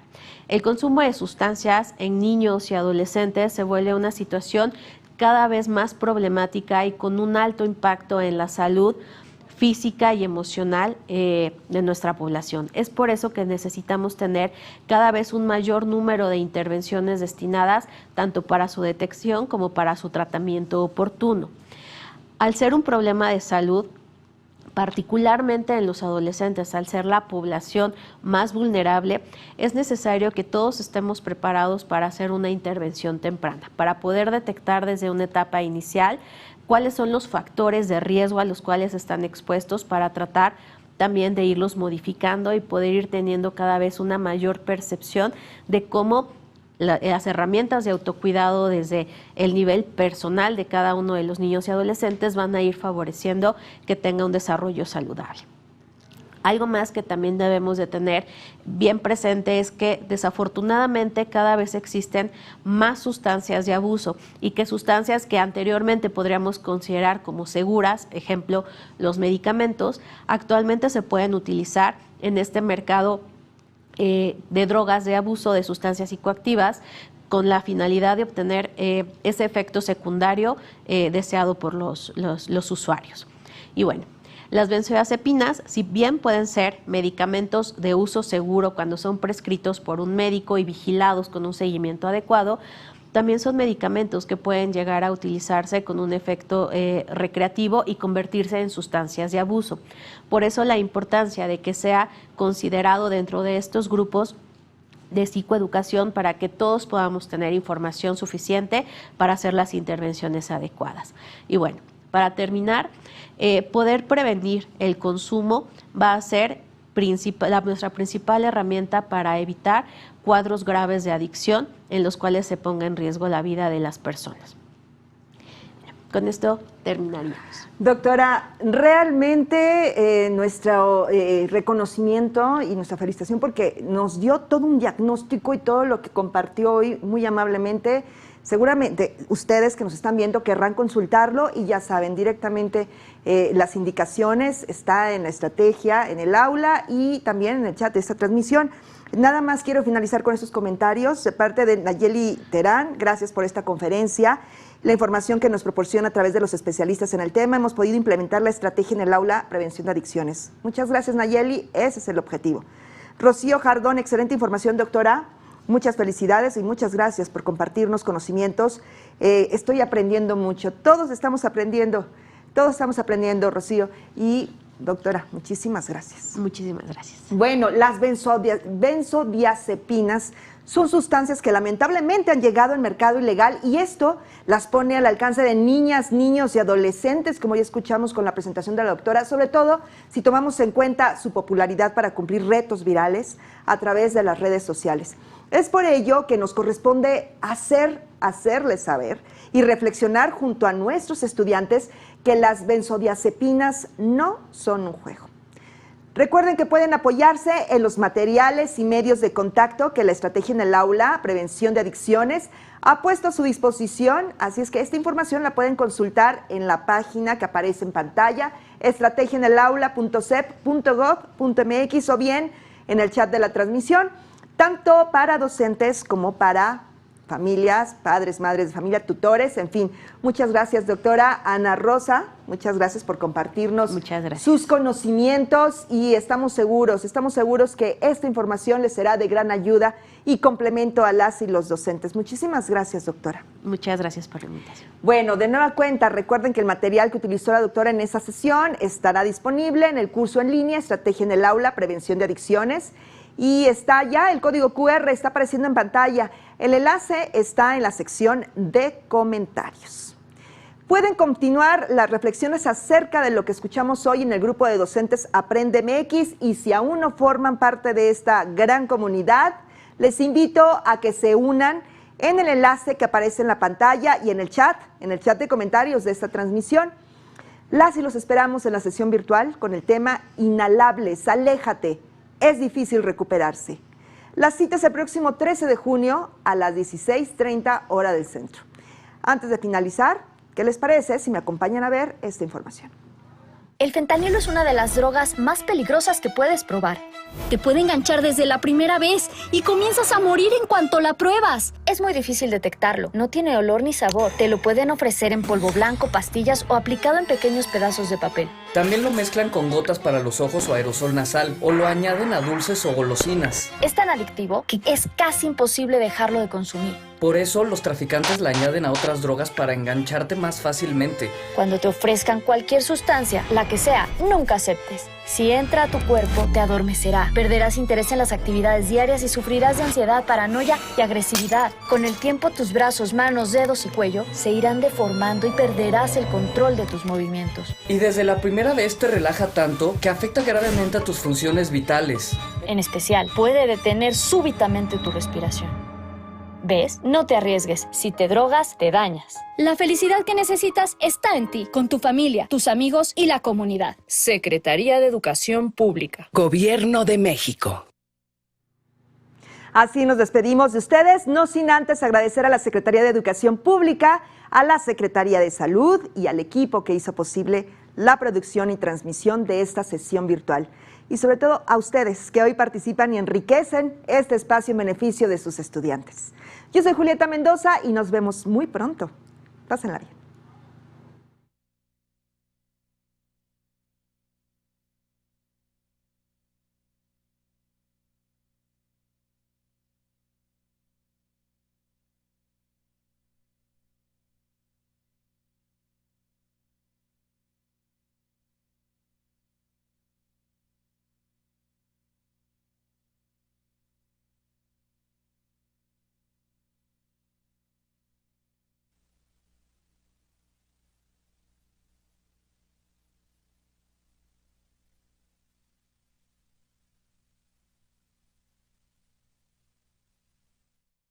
El consumo de sustancias en niños y adolescentes se vuelve una situación cada vez más problemática y con un alto impacto en la salud física y emocional de nuestra población. Es por eso que necesitamos tener cada vez un mayor número de intervenciones destinadas tanto para su detección como para su tratamiento oportuno. Al ser un problema de salud, particularmente en los adolescentes, al ser la población más vulnerable, es necesario que todos estemos preparados para hacer una intervención temprana, para poder detectar desde una etapa inicial cuáles son los factores de riesgo a los cuales están expuestos para tratar también de irlos modificando y poder ir teniendo cada vez una mayor percepción de cómo las herramientas de autocuidado desde el nivel personal de cada uno de los niños y adolescentes van a ir favoreciendo que tenga un desarrollo saludable. Algo más que también debemos de tener bien presente es que desafortunadamente cada vez existen más sustancias de abuso y que sustancias que anteriormente podríamos considerar como seguras, ejemplo, los medicamentos, actualmente se pueden utilizar en este mercado de drogas de abuso de sustancias psicoactivas con la finalidad de obtener ese efecto secundario deseado por los usuarios. Y bueno, las benzodiazepinas, si bien pueden ser medicamentos de uso seguro cuando son prescritos por un médico y vigilados con un seguimiento adecuado, también son medicamentos que pueden llegar a utilizarse con un efecto recreativo y convertirse en sustancias de abuso. Por eso la importancia de que sea considerado dentro de estos grupos de psicoeducación para que todos podamos tener información suficiente para hacer las intervenciones adecuadas. Y bueno, para terminar, poder prevenir el consumo va a ser nuestra principal herramienta para evitar cuadros graves de adicción en los cuales se ponga en riesgo la vida de las personas. Con esto terminaríamos. Doctora, realmente nuestro reconocimiento y nuestra felicitación porque nos dio todo un diagnóstico y todo lo que compartió hoy muy amablemente. Seguramente ustedes que nos están viendo querrán consultarlo y ya saben, directamente las indicaciones está en la estrategia, en el aula y también en el chat de esta transmisión. Nada más quiero finalizar con estos comentarios de parte de Nayeli Terán. Gracias por esta conferencia. La información que nos proporciona a través de los especialistas en el tema, hemos podido implementar la estrategia en el aula Prevención de Adicciones. Muchas gracias, Nayeli. Ese es el objetivo. Rocío Jardón, excelente información, doctora. Muchas felicidades y muchas gracias por compartirnos conocimientos. Estoy aprendiendo mucho. Todos estamos aprendiendo, Rocío. Y, doctora, muchísimas gracias. Muchísimas gracias. Bueno, las benzodiazepinas son sustancias que lamentablemente han llegado al mercado ilegal y esto las pone al alcance de niñas, niños y adolescentes, como ya escuchamos con la presentación de la doctora, sobre todo si tomamos en cuenta su popularidad para cumplir retos virales a través de las redes sociales. Es por ello que nos corresponde hacerles saber y reflexionar junto a nuestros estudiantes que las benzodiazepinas no son un juego. Recuerden que pueden apoyarse en los materiales y medios de contacto que la Estrategia en el Aula, Prevención de Adicciones, ha puesto a su disposición, así es que esta información la pueden consultar en la página que aparece en pantalla, estrategiaenelaula.cep.gov.mx o bien en el chat de la transmisión, tanto para docentes como para familias, padres, madres de familia, tutores, en fin. Muchas gracias, doctora Ana Rosa. Muchas gracias por compartirnos sus conocimientos y estamos seguros que esta información les será de gran ayuda y complemento a las y los docentes. Muchísimas gracias, doctora. Muchas gracias por la invitación. Bueno, de nueva cuenta, recuerden que el material que utilizó la doctora en esa sesión estará disponible en el curso en línea Estrategia en el Aula, Prevención de Adicciones. Y está ya, el código QR está apareciendo en pantalla. El enlace está en la sección de comentarios. Pueden continuar las reflexiones acerca de lo que escuchamos hoy en el grupo de docentes Aprende MX y si aún no forman parte de esta gran comunidad, les invito a que se unan en el enlace que aparece en la pantalla y en el chat de comentarios de esta transmisión. Las y los esperamos en la sesión virtual con el tema Inhalables, aléjate. Es difícil recuperarse. La cita es el próximo 13 de junio a las 16:30 hora del centro. Antes de finalizar, ¿qué les parece si me acompañan a ver esta información? El fentanilo es una de las drogas más peligrosas que puedes probar. Te puede enganchar desde la primera vez y comienzas a morir en cuanto la pruebas. Es muy difícil detectarlo. No tiene olor ni sabor. Te lo pueden ofrecer en polvo blanco, pastillas o aplicado en pequeños pedazos de papel. También lo mezclan con gotas para los ojos o aerosol nasal o lo añaden a dulces o golosinas. Es tan adictivo que es casi imposible dejarlo de consumir. Por eso los traficantes la añaden a otras drogas para engancharte más fácilmente. Cuando te ofrezcan cualquier sustancia, la que sea, nunca aceptes. Si entra a tu cuerpo, te adormecerá. Perderás interés en las actividades diarias y sufrirás de ansiedad, paranoia y agresividad. Con el tiempo, tus brazos, manos, dedos y cuello se irán deformando y perderás el control de tus movimientos. Y desde la primera vez te relaja tanto que afecta gravemente a tus funciones vitales. En especial, puede detener súbitamente tu respiración. ¿Ves? No te arriesgues. Si te drogas, te dañas. La felicidad que necesitas está en ti, con tu familia, tus amigos y la comunidad. Secretaría de Educación Pública. Gobierno de México. Así nos despedimos de ustedes, no sin antes agradecer a la Secretaría de Educación Pública, a la Secretaría de Salud y al equipo que hizo posible la producción y transmisión de esta sesión virtual. Y sobre todo a ustedes que hoy participan y enriquecen este espacio en beneficio de sus estudiantes. Yo soy Julieta Mendoza y nos vemos muy pronto. Pásenla bien.